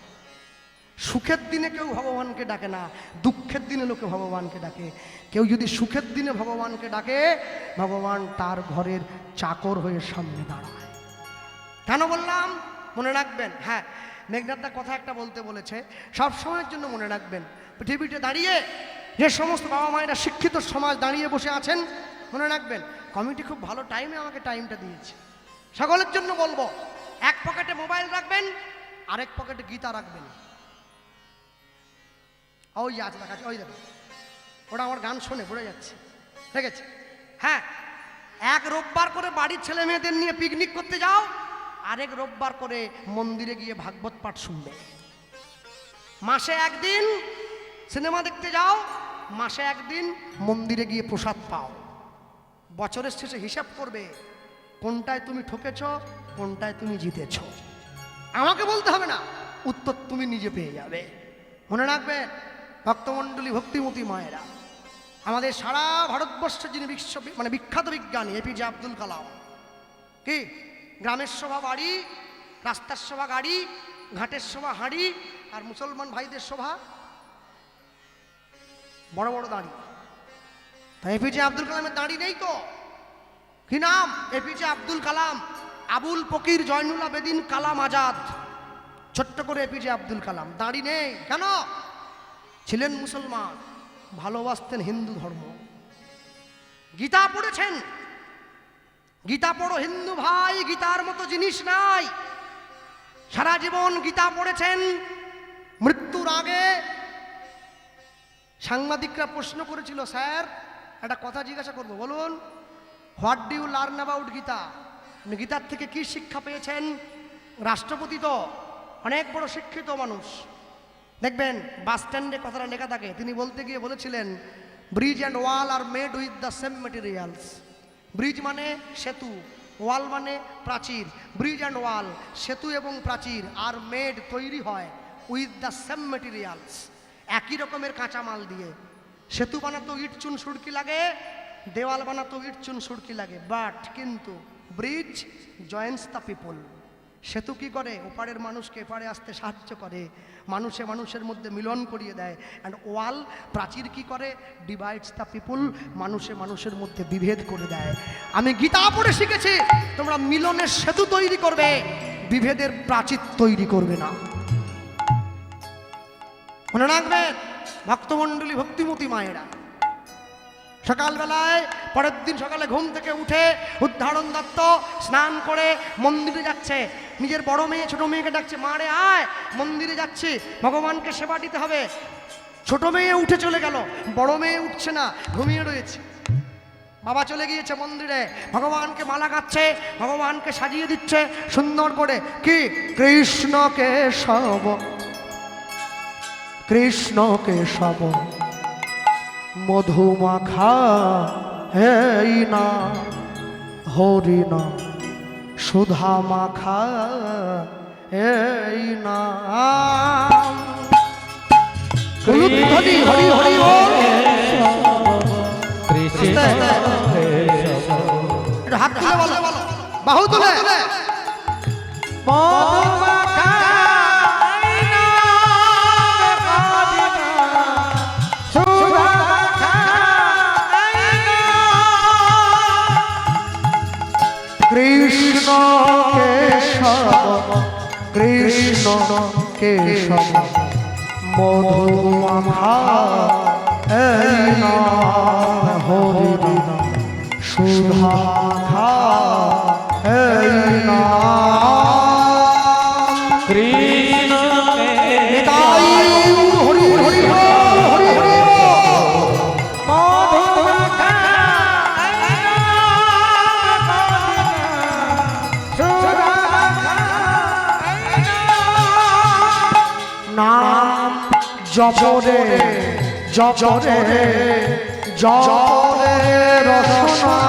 সুখের দিনে কেউ ভগবানকে ডাকে না, দুঃখের দিনে লোকে ভগবানকে ডাকে। কেউ যদি সুখের দিনে ভগবানকে ডাকে, ভগবান তার ঘরের চাকর হয়ে সামনে দাঁড়ায়। কেন বললাম? মনে রাখবেন। হ্যাঁ, মেঘনাথদা কথা একটা বলতে বলেছে, সব সময়ের জন্য মনে রাখবেন। পৃথিবীতে দাঁড়িয়ে যে সমস্ত বাবা মায়েরা শিক্ষিত সমাজ দাঁড়িয়ে বসে আছেন, মনে রাখবেন কমিটি খুব ভালো টাইমে আমাকে টাইমটা দিয়েছে। সকলের জন্য বলবো, এক পকেটে মোবাইল রাখবেন, আরেক পকেটে গীতা রাখবেন। ওই যে আছে, দেখাচ্ছে, ওই দেখো, ওটা আমার গান শোনে পড়ে যাচ্ছে, ঠিক আছে? হ্যাঁ, এক রোববার করে বাড়ির ছেলে মেয়েদের নিয়ে পিকনিক করতে যাও, আরেক রোববার করে মন্দিরে গিয়ে ভাগবত পাঠ শুনবে। মাসে একদিন সিনেমা দেখতে যাও, মাসে একদিন মন্দিরে গিয়ে প্রসাদ পাও। বছরের শেষে হিসাব করবে কোনটায় তুমি ঠকেছ, কোনটায় তুমি জিতেছ। আমাকে বলতে হবে না, উত্তর তুমি নিজে পেয়ে যাবে। মনে রাখবে ভক্তমণ্ডলী, ভক্তিমতী মায়েরা, আমাদের সারা ভারতবর্ষে যিনি বিখ্যাত বিজ্ঞানী এপিজে আব্দুল কালাম, কি গ্রামের শোভা বাড়ি, রাস্তার শোভা গাড়ি, ঘাটের শোভা হাঁড়ি, আর মুসলমান ভাইদের শোভা বড় বড় দাড়ি। তাই এপিজে আব্দুল কালামের দাড়ি নেই তো? কি নাম? এপিজে আব্দুল কালাম, আবুল ফকির জয়নুল আবেদিন কালাম আজাদ, ছোট্ট করে এপিজে আব্দুল কালাম। দাড়ি নেই কেন? ছিলেন মুসলমান, ভালোবাসতেন হিন্দু ধর্ম। গীতা পড়েছেন, গীতা পড়ো হিন্দু ভাই, গীতার মতো জিনিস নাই। সারা জীবন গীতা পড়েছেন। মৃত্যুর আগে সাংবাদিকরা প্রশ্ন করেছিল, স্যার একটা কথা জিজ্ঞাসা করবো, বলুন what do you learn about Gita? আপনি গীতার থেকে কি শিক্ষা পেয়েছেন? রাষ্ট্রপতি তো অনেক বড় শিক্ষিত মানুষ, দেখবেন বাস স্ট্যান্ডে কথাটা লেখা থাকে, তিনি বলতে গিয়ে বলেছিলেন bridge and wall are made with the same materials. Bridge মানে সেতু, ওয়াল মানে প্রাচীর। ব্রিজ অ্যান্ড ওয়াল, সেতু এবং প্রাচীর, আর মেড তৈরি হয় উইথ দ্য সেম মেটেরিয়ালস, একই রকমের কাঁচামাল দিয়ে। সেতু বানাতো ইট চুন সুড়কি লাগে, দেওয়াল বানাতো ইট চুন সুড়কি লাগে, বাট কিন্তু ব্রিজ জয়েন্টস দ্য পিপল। সেতু কি করে? ওপারের মানুষকে এপারে আসতে সাহায্য করে, মানুষে মানুষের মধ্যে মিলন করিয়ে দেয়। অ্যান্ড ওয়াল, প্রাচীর কি করে? ডিভাইডস দ্য পিপল, মানুষে মানুষের মধ্যে বিভেদ করে দেয়। আমি গীতা পড়ে শিখেছি, তোমরা মিলনের সেতু তৈরি করবে, বিভেদের প্রাচীর তৈরি করবে না। মনে রাখবে ভক্তমণ্ডলী, ভক্তিমতী মায়েরা, সকালবেলায় পরের দিন সকালে ঘুম থেকে উঠে উদ্ধারণ দত্ত স্নান করে মন্দিরে যাচ্ছে। নিজের বড় মেয়ে ছোট মেয়েকে ডাকছে, মা রে আয়, মন্দিরে যাচ্ছি, ভগবানকে সেবা দিতে হবে। ছোট মেয়ে উঠে চলে গেল, বড় মেয়ে উঠছে না, ঘুমিয়ে রয়েছে। বাবা চলে গিয়েছে মন্দিরে, ভগবানকে মালা গাচ্ছে, ভগবানকে সাজিয়ে দিচ্ছে সুন্দর করে। কি? কৃষ্ণ কেশব, কৃষ্ণ কেশব মধুমাখা এই না, হরি না সুধা মাখা এই না। হরি হরি হরি বল। কৃষ্ণ হাত তুলে বলো, বাহু তুলে। মধুমাখা কৃষ্ণ কেশব, কৃষ্ণ কেশব মধুমাখা এই না, হরি না সুধা মাখা এই না। কৃষ্ণ নিতাই হরি হরি বল, হরি হরি বল। মধুমাখা নাম জপরে জপরে জপরে রসনা,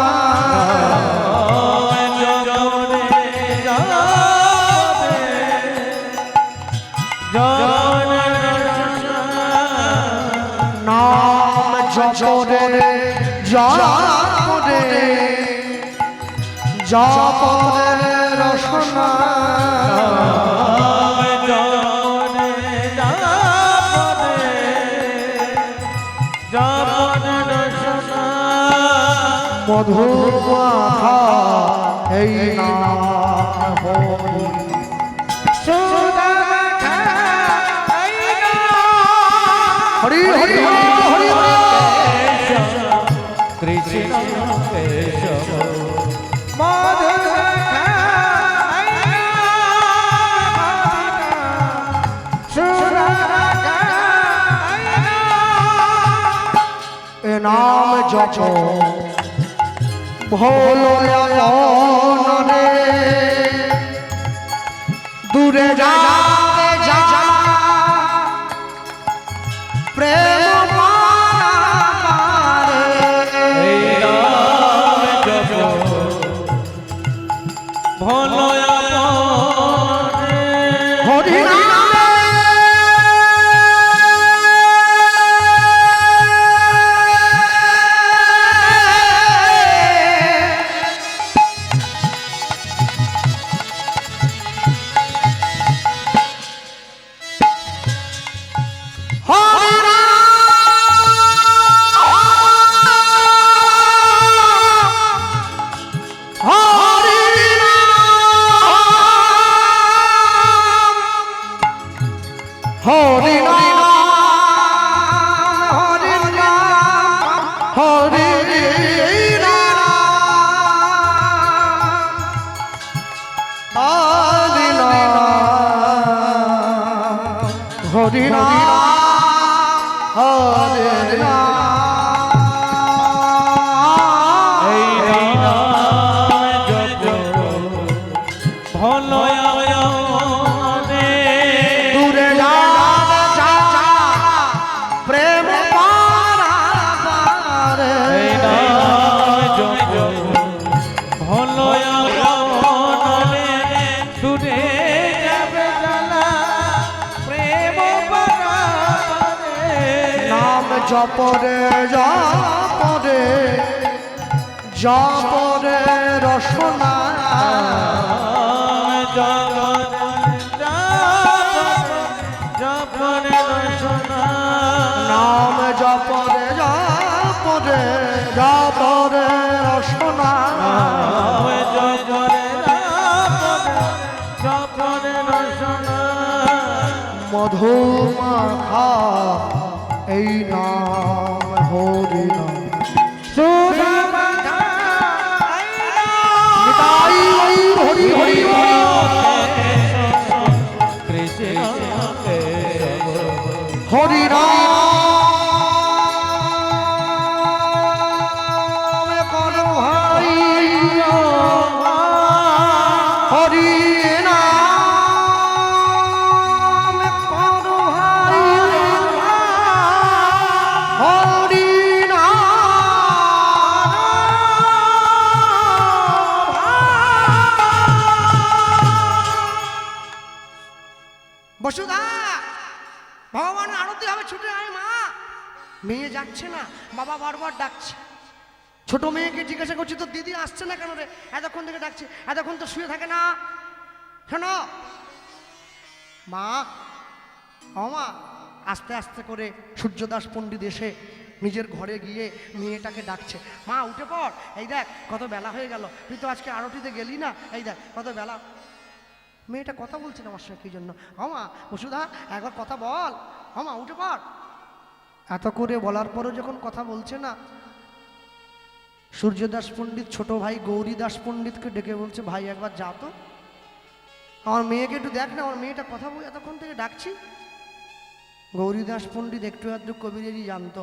নাম জপরে জপরে জপরে রসনা। মধুমাখা এই না, হরি হরি হরি হরি হরি। কৃষ্ণ কেশব এ নাম জপ ভোলো রে, দূরে যাবে যা প্রেম পারে। হরি জপরে জপরে জপরে রসনা নাম জপরে জপরে জপরে রসনা মধু মাখা এই নাম হরি নাম নিতাই হরি হরি হরি নাম করো ভাই হরি নাম করো ভাই হরি বসুধা ভগবান আরতি হবে ছুটে আয় মা মেয়ে যাচ্ছে না বাবা বারবার ডাকছে ছোট মেয়েকে জিজ্ঞাসা করছি তো দিদি আসছে না কেন রে এতক্ষণ থেকে ডাকছে এতক্ষণ তো শুয়ে থাকে না শোনো মা ও মা আস্তে আস্তে করে সূর্যদাস পণ্ডিত এসে নিজের ঘরে গিয়ে মেয়েটাকে ডাকছে মা উঠে পড় এই দেখ কত বেলা হয়ে গেল তুই তো আজকে আরতিতে গেলি না এই দেখ কত বেলা মেয়েটা কথা বলছে না আমার সঙ্গে কি জন্য মা বসুধা একবার কথা বল মা উঠে পড় এত করে বলার পরও যখন কথা বলছে না সূর্যদাস পণ্ডিত ছোট ভাই গৌরীদাস পণ্ডিতকে ডেকে বলছে ভাই একবার যা তো আমার মেয়েকে একটু দেখ না আমার মেয়েটা কথা বলে এতক্ষণ থেকে ডাকছি গৌরীদাস পণ্ডিত একটু আধটু কবিরেরই জানতো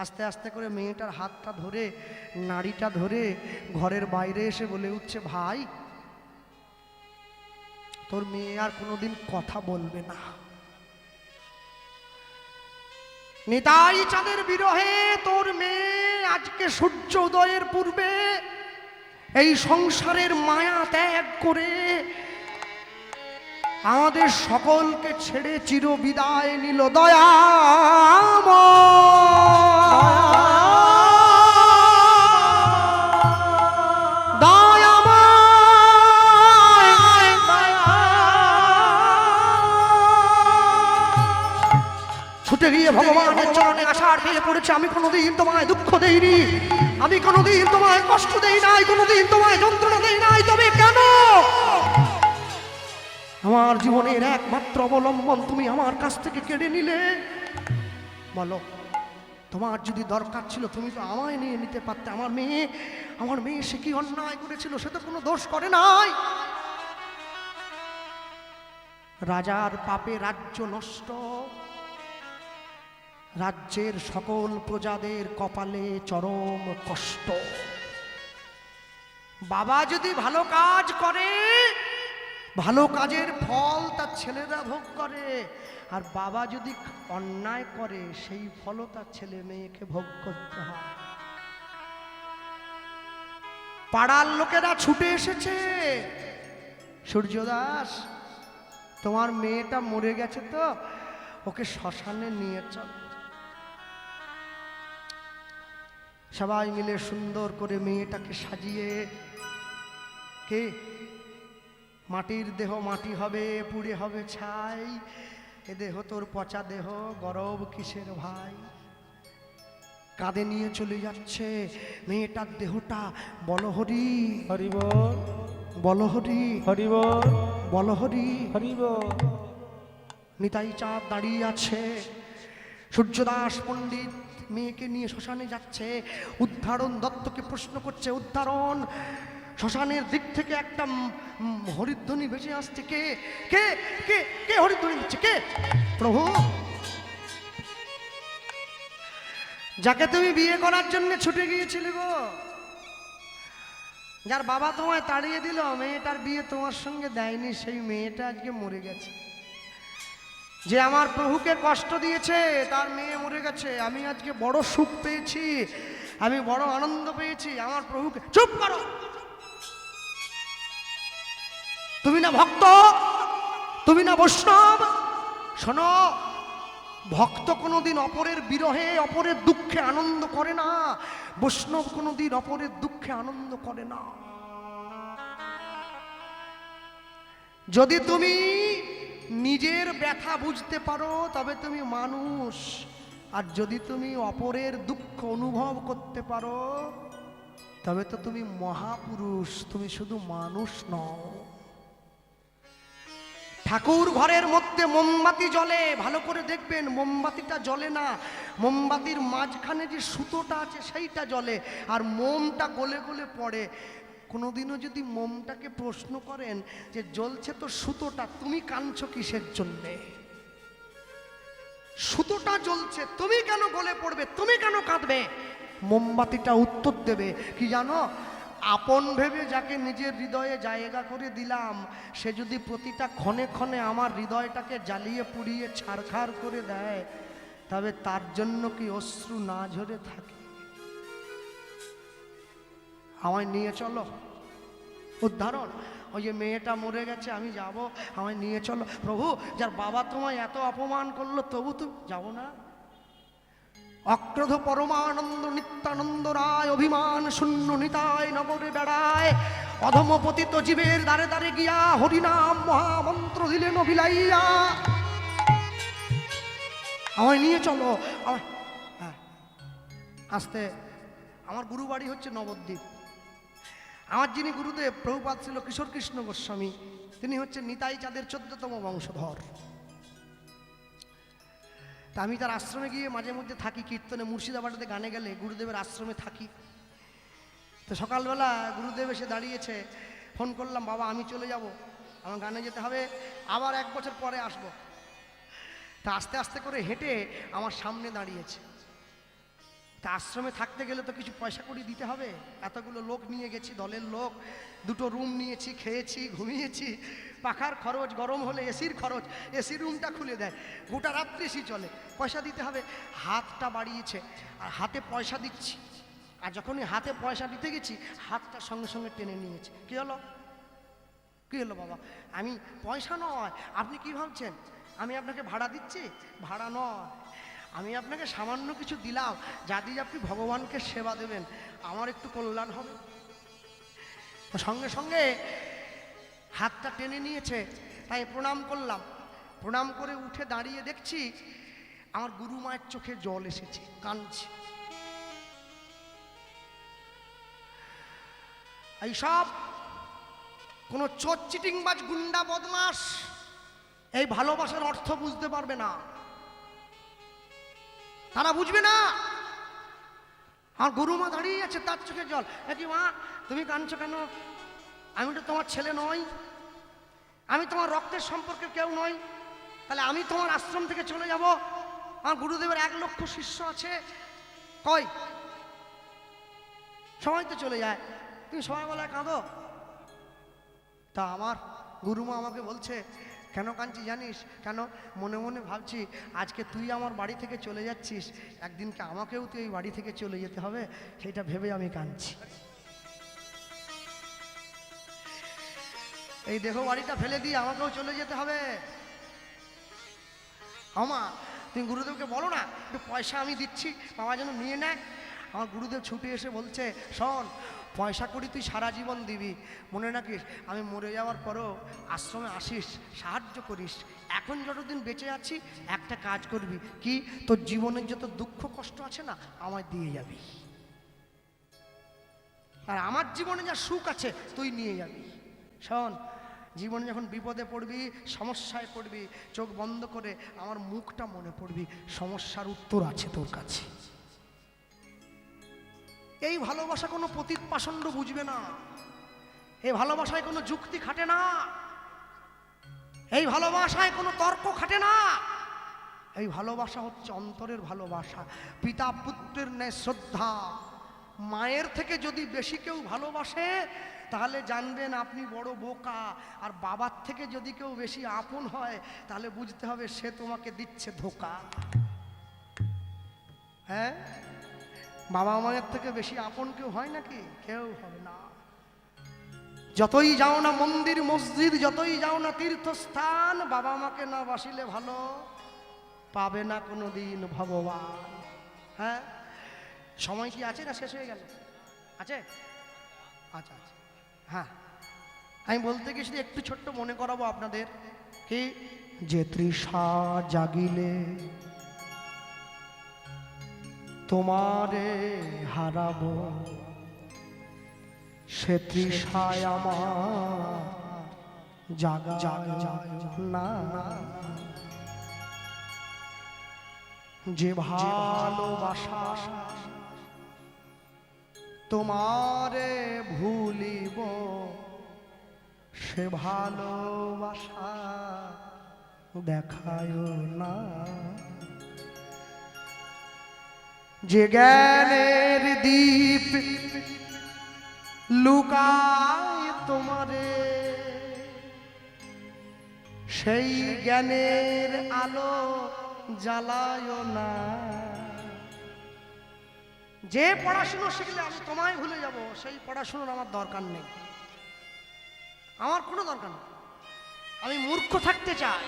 আস্তে আস্তে করে মেয়েটার হাতটা ধরে নাড়িটা ধরে ঘরের বাইরে এসে বলে উঠছে ভাই তোর মেয়ে আর কোনোদিন কথা বলবে না নিতাই চাঁদের বিরহে তোর মেয়ে আজকে সূর্য উদয়ের পূর্বে এই সংসারের মায়া ত্যাগ করে আমাদের সকলকে ছেড়ে চির বিদায় নিল ছুটে গিয়ে ভগবানের চরণে আসার পেয়ে পড়েছে আমি কোনোদিন তোমায় দুঃখ দেইনি আমি কোনোদিন তোমায় কষ্ট দেই নাই কোনোদিন তোমায় যন্ত্রণা দেই নাই তবে কেন আমার জীবনের একমাত্র অবলম্বন তুমি আমার কাছ থেকে কেড়ে নিলে বলো তোমার যদি দরকার ছিল তুমি তো আমায় নিয়ে নিতে পারতে আমার মেয়ে সে কি অন্যায় করেছিল সে তো কোনো দোষ করে নাই রাজার পাপে রাজ্য নষ্ট রাজ্যের সকল প্রজাদের কপালে চরম কষ্ট বাবা যদি ভালো কাজ করে ভালো কাজের ফল তার ছেলেরা ভোগ করে আর বাবা যদি অন্যায় করে সেই ফলও তার ছেলে মেয়েকে ভোগ করতে হয় পাড়ার লোকেরা ছুটে এসেছে সূর্যদাস তোমার মেয়েটা মরে গেছে তো ওকে শ্মশানে নিয়ে চল সবাই মিলে সুন্দর করে মেয়েটাকে সাজিয়ে কে মাটির দেহ মাটি হবে পুড়ে হবে ছাই এ দেহ তোর পচা দেহ গরব কিসের ভাই কাঁধে নিয়ে চলে যাচ্ছে মেয়েটার দেহটা বল হরি হরি বল বল হরি হরি বল বল হরি হরি বল নিতাই চাঁদ দাঁড়িয়ে আছে সূর্যদাস পণ্ডিত মেয়েকে নিয়ে শ্মশানে যাচ্ছে উদ্ধারণ দত্তকে প্রশ্ন করছে উদ্ধারণ শ্মশানের দিক থেকে একটা হরিধ্বনি ভেসে আসছে কে কে কে কে হরিধ্বনি দিচ্ছে কে প্রভু যাকে তুমি বিয়ে করার জন্য ছুটে গিয়েছিলে গো যার বাবা তোমায় তাড়িয়ে দিল মেয়েটার বিয়ে তোমার সঙ্গে দেয়নি সেই মেয়েটা আজকে মরে গেছে যে আমার প্রভুকে কষ্ট দিয়েছে তার মেয়ে মরে গেছে আমি আজকে বড় সুখ পেয়েছি আমি বড় আনন্দ পেয়েছি আমার প্রভুকে চুপ করো তুমি না ভক্ত তুমি না বৈষ্ণব শোনো ভক্ত কোনোদিন অপরের বিরহে অপরের দুঃখে আনন্দ করে না, বৈষ্ণব কোনোদিন অপরের দুঃখে আনন্দ করে না। যদি তুমি নিজের ব্যথা বুঝতে পারো তবে তুমি মানুষ, আর যদি তুমি অপরের দুঃখ অনুভব করতে পারো তবে তো তুমি মহাপুরুষ, তুমি শুধু মানুষ নও। ঠাকুর ঘরের মধ্যে মোমবাতি জ্বলে, ভালো করে দেখবেন মোমবাতিটা জ্বলে না, মোমবাতির মাঝখানে যে সুতোটা আছে সেইটা জ্বলে, আর মোমটা গলে গলে পড়ে। কোনোদিনও যদি মোমটাকে প্রশ্ন করেন যে জ্বলছে তো সুতোটা, তুমি কাঁদছো কিসের জন্যে? সুতোটা জ্বলছে, তুমি কেন গলে পড়বে, তুমি কেন কাঁদবে? মোমবাতিটা উত্তর দেবে কি জানো? আপন ভেবে যাকে নিজের হৃদয়ে জায়গা করে দিলাম, সে যদি প্রতিটা ক্ষণে ক্ষণে আমার হৃদয়টাকে জ্বালিয়ে পুড়িয়ে ছারখার করে দেয়, তবে তার জন্য কি অশ্রু না ঝরে থাকে? আমায় নিয়ে চলো, উদাহরণ ওই যে মেয়েটা মরে গেছে, আমি যাব, আমায় নিয়ে চলো। প্রভু, যার বাবা তোমায় এত অপমান করলো তবু তুমি যাবো না? অক্রোধ পরমানন্দ নিত্যানন্দ রায় অভিমান শূন্য নিতাই নগরে বেড়ায়, অধম পতিত জীবের দ্বারে দ্বারে গিয়া হরিনাম মহামন্ত্র দিলেন বিলাইয়া। আমায় নিয়ে চলো। হ্যাঁ, আসতে। আমার গুরু বাড়ি হচ্ছে নবদ্বীপ। আমার যিনি গুরুদেব প্রভুপাদ ছিল কিশোর কৃষ্ণ গোস্বামী, তিনি হচ্ছেন নিতাই চাঁদের 14তম বংশধর। তা আমি তার আশ্রমে গিয়ে মাঝে মধ্যে থাকি, কীর্তনে মুর্শিদাবাদে গানে গেলে গুরুদেবের আশ্রমে থাকি। তো সকালবেলা গুরুদেব এসে দাঁড়িয়েছে, ফোন করলাম, বাবা আমি চলে যাব, আমার গানে যেতে হবে, আবার 1 বছর পরে আসবো। তা আস্তে আস্তে করে হেঁটে আমার সামনে দাঁড়িয়েছে। তা আশ্রমে থাকতে গেলে তো কিছু পয়সা কড়ি দিতে হবে, এতগুলো লোক নিয়ে গেছি, দলের লোক, 2টো রুম নিয়েছি, খেয়েছি, ঘুমিয়েছি, পাখার খরচ, গরম হলে এসির খরচ, এসি রুমটা খুলে দেয়, গোটা রাত্রি এসি চলে, পয়সা দিতে হবে। হাতটা বাড়িয়েছে আর হাতে পয়সা দিচ্ছি, আর যখনই হাতে পয়সা দিতে গেছি হাতটা সঙ্গে সঙ্গে টেনে নিয়েছে। কী হলো, কী হলো বাবা? আমি পয়সা নয়, আপনি কি ভাবছেন আমি আপনাকে ভাড়া দিচ্ছি? ভাড়া নয়, আমি আপনাকে সামান্য কিছু দিলাম, যা দিয়ে আপনি ভগবানকে সেবা দেবেন, আমার একটু কল্যাণ হবে। সঙ্গে সঙ্গে হাতটা টেনে নিয়েছে, তাই প্রণাম করলাম। প্রণাম করে উঠে দাঁড়িয়ে দেখছি আমার গুরু মায়ের চোখে জল এসেছে, কাঁদছে। এইসব কোনো চোর চিটিংবাজ গুন্ডা বদমাস এই ভালোবাসার অর্থ বুঝতে পারবে না, তারা বুঝবে না। আমার গুরুমা দাঁড়িয়ে আছে, তার চোখে জল। কি মা, তুমি কাঁদছো কেন? আমি তো তোমার ছেলে নই, আমি তোমার রক্তের সম্পর্কে কেউ নই, তাহলে আমি তোমার আশ্রম থেকে চলে যাব? আমার গুরুদেবের 1 লক্ষ শিষ্য আছে, কই সবাই তো চলে যায়, তুমি সবাইবেলায় কাঁদো? তা আমার গুরুমা আমাকে বলছে, কেন কাঁদছি জানিস? কেন? মনে মনে ভাবছি আজকে তুই আমার বাড়ি থেকে চলে যাচ্ছিস, একদিনকে আমাকেও তুই এই বাড়ি থেকে চলে যেতে হবে, সেটা ভেবে আমি কাঁদছি। এই দেহ বাড়িটা ফেলে দিয়ে আমাকেও চলে যেতে হবে। আমা, তুমি গুরুদেবকে বলো না একটু পয়সা আমি দিচ্ছি, বাবা যেন নিয়ে নেয়। আমার গুরুদেব ছুটে এসে বলছে, শোন, পয়সা করি তুই সারা জীবন দিবি, মনে রাখিস আমি মরে যাওয়ার পরও আশ্রমে আসিস, সাহায্য করিস। এখন যতদিন বেঁচে আছি একটা কাজ করবি, কি? তোর জীবনের যত দুঃখ কষ্ট আছে না আমায় দিয়ে যাবি, আর আমার জীবনে যা সুখ আছে তুই নিয়ে যাবি। শোন, জীবনে যখন বিপদে পড়বি, সমস্যায় পড়বি, চোখ বন্ধ করে আমার মুখটা মনে পড়বি, সমস্যার উত্তর আছে তোর কাছে। এই ভালোবাসা কোনো পতিত পাষণ্ড বুঝবে না, এই ভালোবাসায় কোনো যুক্তি খাটে না, এই ভালোবাসায় কোনো তর্ক খাটে না। এই ভালোবাসা হচ্ছে অন্তরের ভালোবাসা, পিতা পুত্রের ন্যায় শ্রদ্ধা। মায়ের থেকে যদি বেশি কেউ ভালোবাসে তাহলে জানবেন আপনি বড় বোকা, আর বাবার থেকে যদি কেউ বেশি আপন হয় তাহলে বুঝতে হবে সে তোমাকে দিচ্ছে ধোঁকা। হ্যাঁ, বাবা মায়ের থেকে বেশি আপন কেউ হয় নাকি? কেউ হবে না। যতই যাও না মন্দির মসজিদ, যতই যাও না তীর্থস্থান, বাবা মাকে না বাসিলে ভালো পাবে না কোনো দিন ভগবান। হ্যাঁ, সময় কি আছে না শেষ হয়ে গেল? আছে? আচ্ছা আচ্ছা, হ্যাঁ, আমি বলতে গেছি একটু ছোট্ট মনে করাবো আপনাদের কি, যে তৃষা জাগিলে তোমারে হারাবো, সে তৃষায় আমার জাগা না। যে ভালোবাসা তোমারে ভুলিব, সে ভালোবাসা দেখায় না। যে জ্ঞানের দীপ লুকায় তোমারে, সেই জ্ঞানের আলো জ্বালায় না। যে পড়াশুনো শিখলে আমি তোমায় ভুলে যাব, সেই পড়াশুনোর আমার দরকার নেই, আমার কোনো দরকার নেই। আমি মূর্খ থাকতে চাই,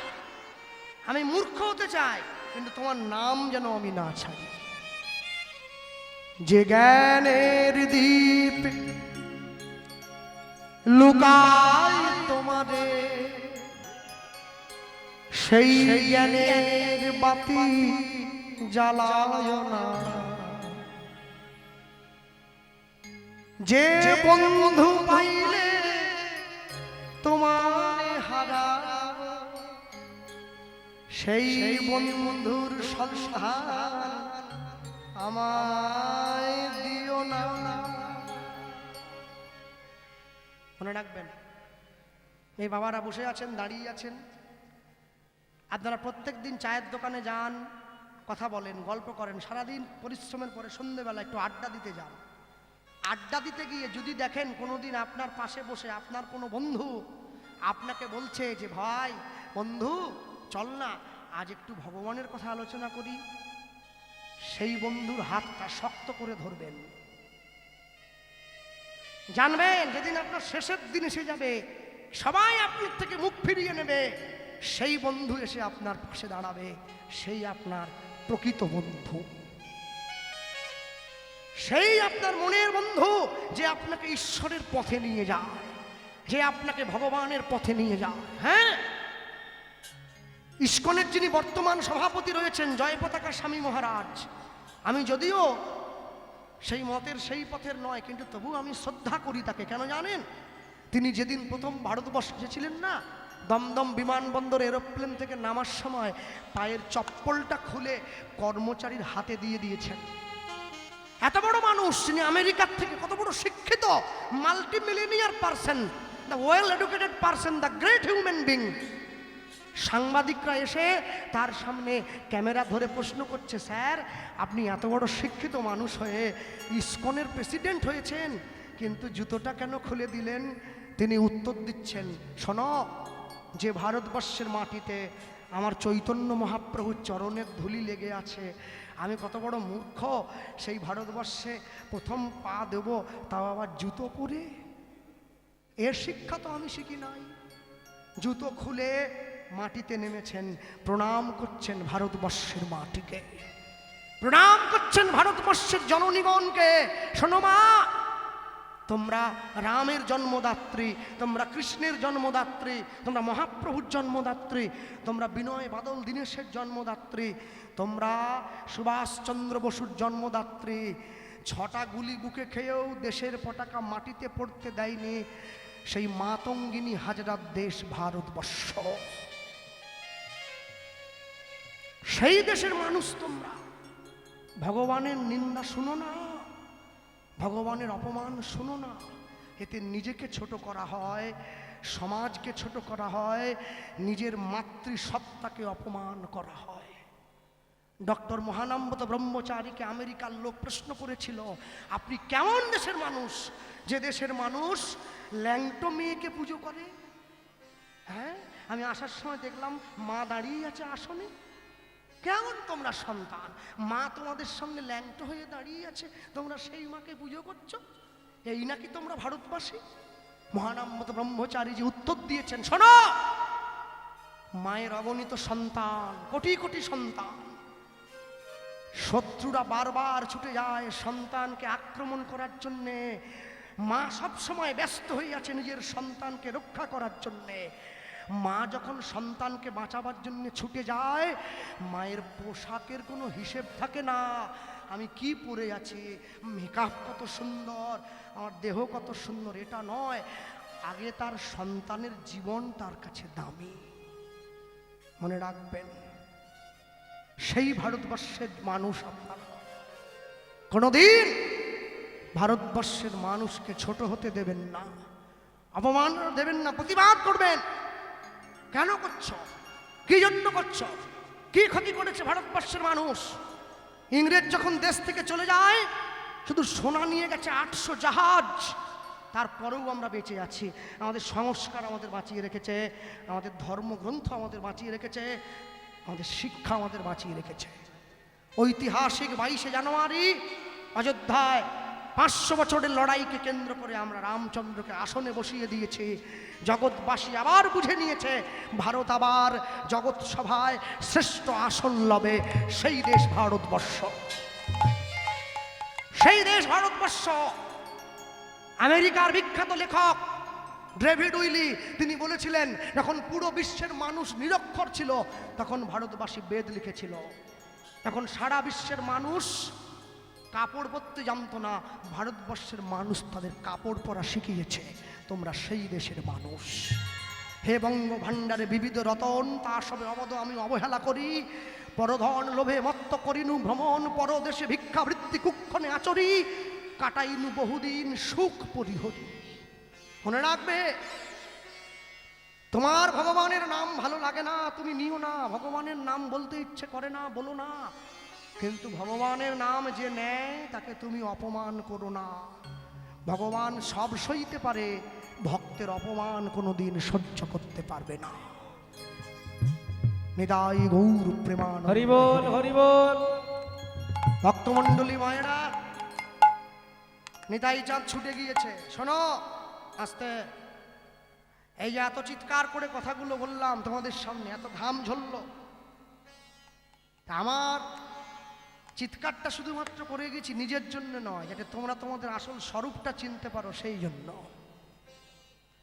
আমি মূর্খ হতে চাই, কিন্তু তোমার নাম যেন আমি না ছাড়ি। যে জ্ঞানের দীপ লুকায় তোমারে, সেই জ্ঞানের বাতি জ্বালায় না। যে বন্ধু পাইলে তোমায় হারাব, সেই বন্ধুর সংসার আমায় দিও না। মনে রাখবেন, এই বাবারা বসে আছেন, দাঁড়িয়ে আছেন, আপনারা প্রত্যেক দিন চায়ের দোকানে যান, কথা বলেন, গল্প করেন, সারাদিন পরিশ্রমের পরে সন্ধ্যেবেলা একটু আড্ডা দিতে যান। আড্ডা দিতে গিয়ে যদি দেখেন কোনোদিন আপনার পাশে বসে আপনার কোনো বন্ধু আপনাকে বলছে যে ভাই বন্ধু চল না আজ একটু ভগবানের কথা আলোচনা করি, সেই বন্ধুর হাতটা শক্ত করে ধরবেন। জানবেন যেদিন আপনার শেষের দিন এসে যাবে, সবাই আপনার থেকে মুখ ফিরিয়ে নেবে, সেই বন্ধু এসে আপনার পাশে দাঁড়াবে, সেই আপনার প্রকৃত বন্ধু, সেই আপনার মনের বন্ধু, যে আপনাকে ঈশ্বরের পথে নিয়ে যায়, যে আপনাকে ভগবানের পথে নিয়ে যায়। হ্যাঁ, ইস্কনের যিনি বর্তমান সভাপতি রয়েছেন জয় পতাকা স্বামী মহারাজ, আমি যদিও সেই মতের সেই পথের নয়, কিন্তু তবু আমি শ্রদ্ধা করি তাকে। কেন জানেন? তিনি যেদিন প্রথম ভারতবর্ষে এসেছিলেন না, দমদম বিমানবন্দর এরোপ্লেন থেকে নামার সময় পায়ের চপ্পলটা খুলে কর্মচারীর হাতে দিয়ে দিয়েছেন। এত বড় মানুষ, তিনি আমেরিকার থেকে কত বড় শিক্ষিত, multi millionaire person, the well educated person, the great human being. সাংবাদিকরা এসে তার সামনে ক্যামেরা ধরে প্রশ্ন করছে, স্যার আপনি এত বড় শিক্ষিত মানুষ হয়ে ইসকনের প্রেসিডেন্ট হয়েছেন, কিন্তু জুতোটা কেন খুলে দিলেন? তিনি উত্তর দিচ্ছেন, শোনো, যে ভারতবর্ষের মাটিতে আমার চৈতন্য মহাপ্রভুর চরণের ধুলি লেগে আছে, আমি কত বড় মূর্খ, সেই ভারতবর্ষে প্রথম পা দেব তাও আবার জুতো পরে। এর শিক্ষা তো আমি শিখি নাই। জুতো খুলে মাটিতে নেমেছেন, প্রণাম করছেন ভারতবর্ষের মাটিকে, প্রণাম করছেন ভারতবর্ষের জননীগণকে। শোনো মা, তোমরা রামের জন্মদাত্রী, তোমরা কৃষ্ণের জন্মদাত্রী, তোমরা মহাপ্রভুর জন্মদাত্রী, তোমরা বিনয় বাদল দীনেশের জন্মদাত্রী, তোমরা সুভাষচন্দ্র বসুর জন্মদাত্রী। 6টা গুলি বুকে খেয়েও দেশের পতাকা মাটিতে পড়তে দেয়নি সেই মাতঙ্গিনী হাজরার দেশ ভারতবর্ষ। সেই দেশের মানুষ তোমরা। ভগবানের নিন্দা শুনো না, ভগবানের অপমান শুনো না, এতে নিজেকে ছোট করা হয়, সমাজকে ছোট করা হয়, নিজের মাতৃসত্তাকে অপমান করা হয়। ডক্টর মহানম্বত ব্রহ্মচারীকে আমেরিকার লোক প্রশ্ন করেছিল, আপনি কেমন দেশের মানুষ যে দেশের মানুষ ল্যাংটো মেয়েকে পুজো করে? হ্যাঁ, আমি আসার সময় দেখলাম মা দাঁড়িয়ে আছে আসনে। কেমন তোমরা সন্তান, মা তোমাদের সঙ্গে ল্যাংটো হয়ে দাঁড়িয়ে আছে, তোমরা সেই মাকে পুজো করছো? এই নাকি তোমরা ভারতবাসী? মহানম্বত ব্রহ্মচারী যে উত্তর দিয়েছেন, শোনো, মায়ের অগণিত সন্তান, কোটি কোটি সন্তান। শত্রুরা বারবার ছুটে যায় সন্তানকে আক্রমণ করার জন্যে। মা সব সময় ব্যস্ত হয়ে আছে নিজের সন্তানকে রক্ষা করার জন্যে। মা যখন সন্তানকে বাঁচাবার জন্য ছুটে যায়, মায়ের পোশাকের কোনো হিসেব থাকে না। আমি কি পরে আছি, মেকআপ কত সুন্দর, আমার দেহ কত সুন্দর, এটা নয়। আগে তার সন্তানের জীবন তার কাছে দামি। মনে রাখবেন, সেই ভারতবর্ষের মানুষ আপনারা কোনোদিন ভারতবর্ষের মানুষকে ছোট হতে দেবেন না, অপমান দেবেন না, প্রতিবাদ করবেন। কেন করছো, কি জন্য করছো, কি ক্ষতি করেছে ভারতবর্ষের মানুষ? ইংরেজ যখন দেশ থেকে চলে যায়, শুধু সোনা নিয়ে গেছে 800 জাহাজ, তারপরেও আমরা বেঁচে আছি। আমাদের সংস্কার আমাদের বাঁচিয়ে রেখেছে, আমাদের ধর্মগ্রন্থ আমাদের বাঁচিয়ে রেখেছে, আমাদের শিক্ষা আমাদের বাঁচিয়ে রেখেছে। ঐতিহাসিক 22শে জানুয়ারি অযোধ্যায় 500 বছরের লড়াইকে কেন্দ্র করে আমরা রামচন্দ্রকে আসনে বসিয়ে দিয়েছি। জগৎবাসী আবার বুঝে নিয়েছে, ভারত আবার জগৎ সভায় শ্রেষ্ঠ আসন লবে। সেই দেশ ভারতবর্ষ, সেই দেশ ভারতবর্ষ। আমেরিকার বিখ্যাত লেখক ডেভিড উইলি তিনি বলেছিলেন, যখন পুরো বিশ্বের মানুষ নিরক্ষর ছিল, তখন ভারতবাসী বেদ লিখেছিল। এখন সারা বিশ্বের মানুষ কাপড় পরতে জানতো না, ভারতবর্ষের মানুষ তাদের কাপড় পরা শিখিয়েছে। তোমরা সেই দেশের মানুষ। হে বঙ্গ ভাণ্ডারে বিবিধ রতন, তা সবে অবদ আমি অবহেলা করি। পরধন লোভে মত্ত করিনু ভ্রমণ, পরদেশে ভিক্ষাবৃত্তি কুক্ষণে আচরি। কাটাইনু বহুদিন সুখ পরিহরি। মনে রাখবে, তোমার ভগবানের নাম ভালো লাগে না, তুমি নিও না। ভগবানের নাম বলতে ইচ্ছে করে না, বলো না। কিন্তু ভগবানের নাম যে নেয়, তাকে তুমি অপমান করো না। ভগবান সব সইতে পারে, ভক্তের অপমান কোনোদিন সহ্য করতে পারবে না। নিতাই গৌর প্রেমানন্দ। হরি বল, হরি বল। ভক্তমণ্ডলী মায়েরা, নিতাই চাঁদ ছুটে গিয়েছে। শোনো আস্তে, এই যে এত চিৎকার করে কথাগুলো বললাম তোমাদের সামনে, এত ঘাম ঝরল, আমার চিৎকারটা শুধুমাত্র করে গেছি নিজের জন্য নয়, যাতে তোমরা তোমাদের আসল স্বরূপটা চিনতে পারো, সেই জন্য।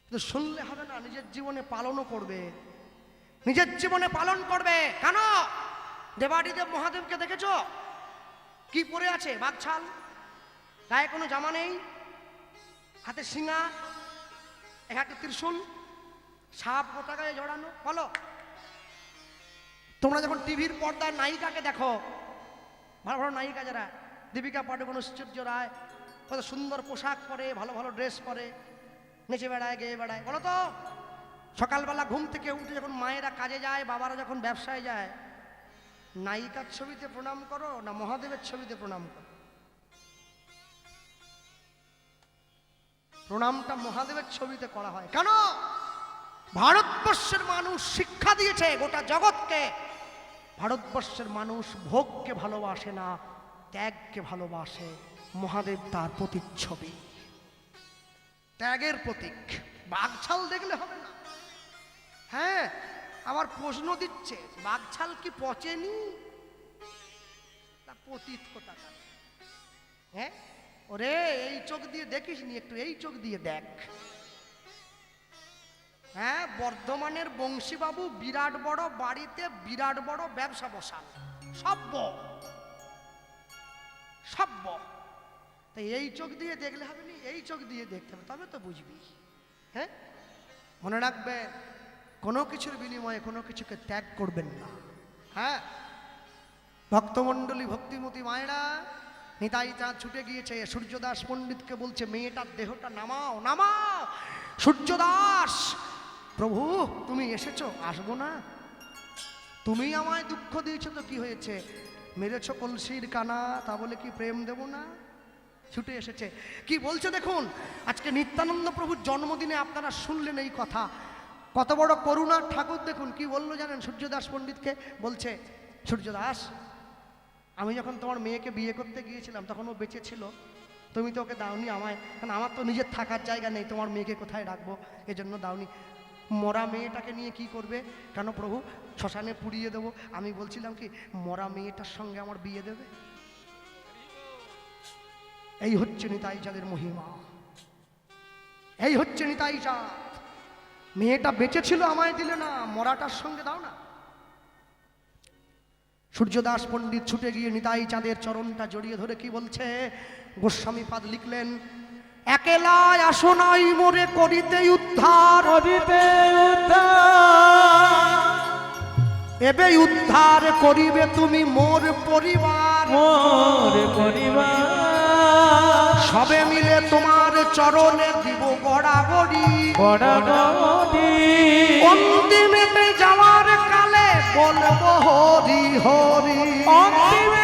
কিন্তু শুনলে হবে না, নিজের জীবনে পালনও করবে, নিজের জীবনে পালন করবে। কেন? দেবাদিদেব মহাদেবকে দেখেছ কি পরে আছে? বাঘছাল, গায়ে কোনো জামা নেই, হাতে শিঙা, এক হাতে ত্রিশূল, সাপ গোটা গায়ে জড়ানো। বলো, তোমরা যখন টিভির পর্দায় নায়িকাকে দেখো, ভালো ভালো নায়িকা যারা, দীপিকা পাডুকোন, ঐশ্বর্য রায়, কত সুন্দর পোশাক পরে, ভালো ভালো ড্রেস পরে, নেচে বেড়ায়, গেয়ে বেড়ায়। বলো তো, সকালবেলা ঘুম থেকে উঠে যখন মায়েরা কাজে যায়, বাবারা যখন ব্যবসায় যায়, নায়িকার ছবিতে প্রণাম করো না মহাদেবের ছবিতে প্রণাম করো? প্রণামটা মহাদেবের ছবিতে করা হয়। কেন? ভারতবর্ষের মানুষ শিক্ষা দিয়েছে গোটা জগৎকে, ভারতবর্ষের মানুষ ভোগকে ভালোবাসে না, ত্যাগকে ভালোবাসে। মহাদেব তার প্রতিচ্ছবি, ত্যাগের প্রতীক। বাঘছাল দেখলে হবে না। হ্যাঁ, আবার প্রশ্ন দিচ্ছে, বাঘছাল কি পচেনি? তা পতিত কোথাকার। হ্যাঁ, ওরে এই চোখ দিয়ে দেখিস নি, একটু এই চোখ দিয়ে দেখ। হ্যাঁ, বর্ধমানের বংশীবাবু বিরাট বড় বাড়িতে বিরাট বড় ব্যবসা বসান, সভ্য সভ্য। তাই এই চোখ দিয়ে দেখলে হবে না, এই চোখ দিয়ে দেখতে হবে, তবে তো বুঝবি। হ্যাঁ, মনে রাখবেন, কোনো কিছুর বিনিময়ে কোনো কিছুকে ত্যাগ করবেন না। হ্যাঁ, ভক্তমণ্ডলী, ভক্তিমতী মায়েরা, নিতাই চাঁদ ছুটে গিয়েছে। সূর্যদাস পণ্ডিতকে বলছে, মেয়েটার দেহটা নামাও, নামাও। সূর্যদাস, প্রভু তুমি এসেছো, আসবো না? তুমি আমায় দুঃখ দিয়েছো তো কি হয়েছে? মেরেছ কলসির কানা, তা বলে কি প্রেম দেব না? ছুটে এসেছে। কি বলছে দেখুন, আজকে নিত্যানন্দ প্রভুর জন্মদিনে আপনারা শুনলেন এই কথা। কত বড় করুণার ঠাকুর দেখুন কি বললো জানেন? সূর্যদাস পণ্ডিতকে বলছে, সূর্যদাস, আমি যখন তোমার মেয়েকে বিয়ে করতে গিয়েছিলাম তখন ও বেঁচে ছিল, তুমি তো ওকে দাওনি আমায়, কারণ আমার তো নিজের থাকার জায়গা নেই, তোমার মেয়েকে কোথায় রাখবো, এজন্য দাওনি। মরা মেয়েটাকে নিয়ে কি করবে? কেন প্রভু, শ্মশানে পুড়িয়ে দেবো? আমি বলছিলাম কি, মরা মেয়েটার সঙ্গে আমার বিয়ে দেবে? এই হচ্ছে নিতাই চাঁদের মহিমা, এই হচ্ছে নিতাই চাঁদ। মেয়েটা বেঁচে ছিল, আমায় দিলে না, মরাটার সঙ্গে দাও না। সূর্যদাস পণ্ডিত ছুটে গিয়ে নিতাই চাঁদের চরণটা জড়িয়ে ধরে কি বলছে? গোস্বামী পাদ লিখলেন, একেলাই আসো নাই মোরে করিতে উদ্ধার, করিতে উদ্ধার, এবে উদ্ধার করিবে তুমি মোর পরিবার, মোর পরিবার, সবে মিলে তোমার চরণে দিব গড়াগড়ি, গড়াগড়ি, অন্তিমেতে যাওয়ার কালে বলবো হরি হরি, অন্তিমে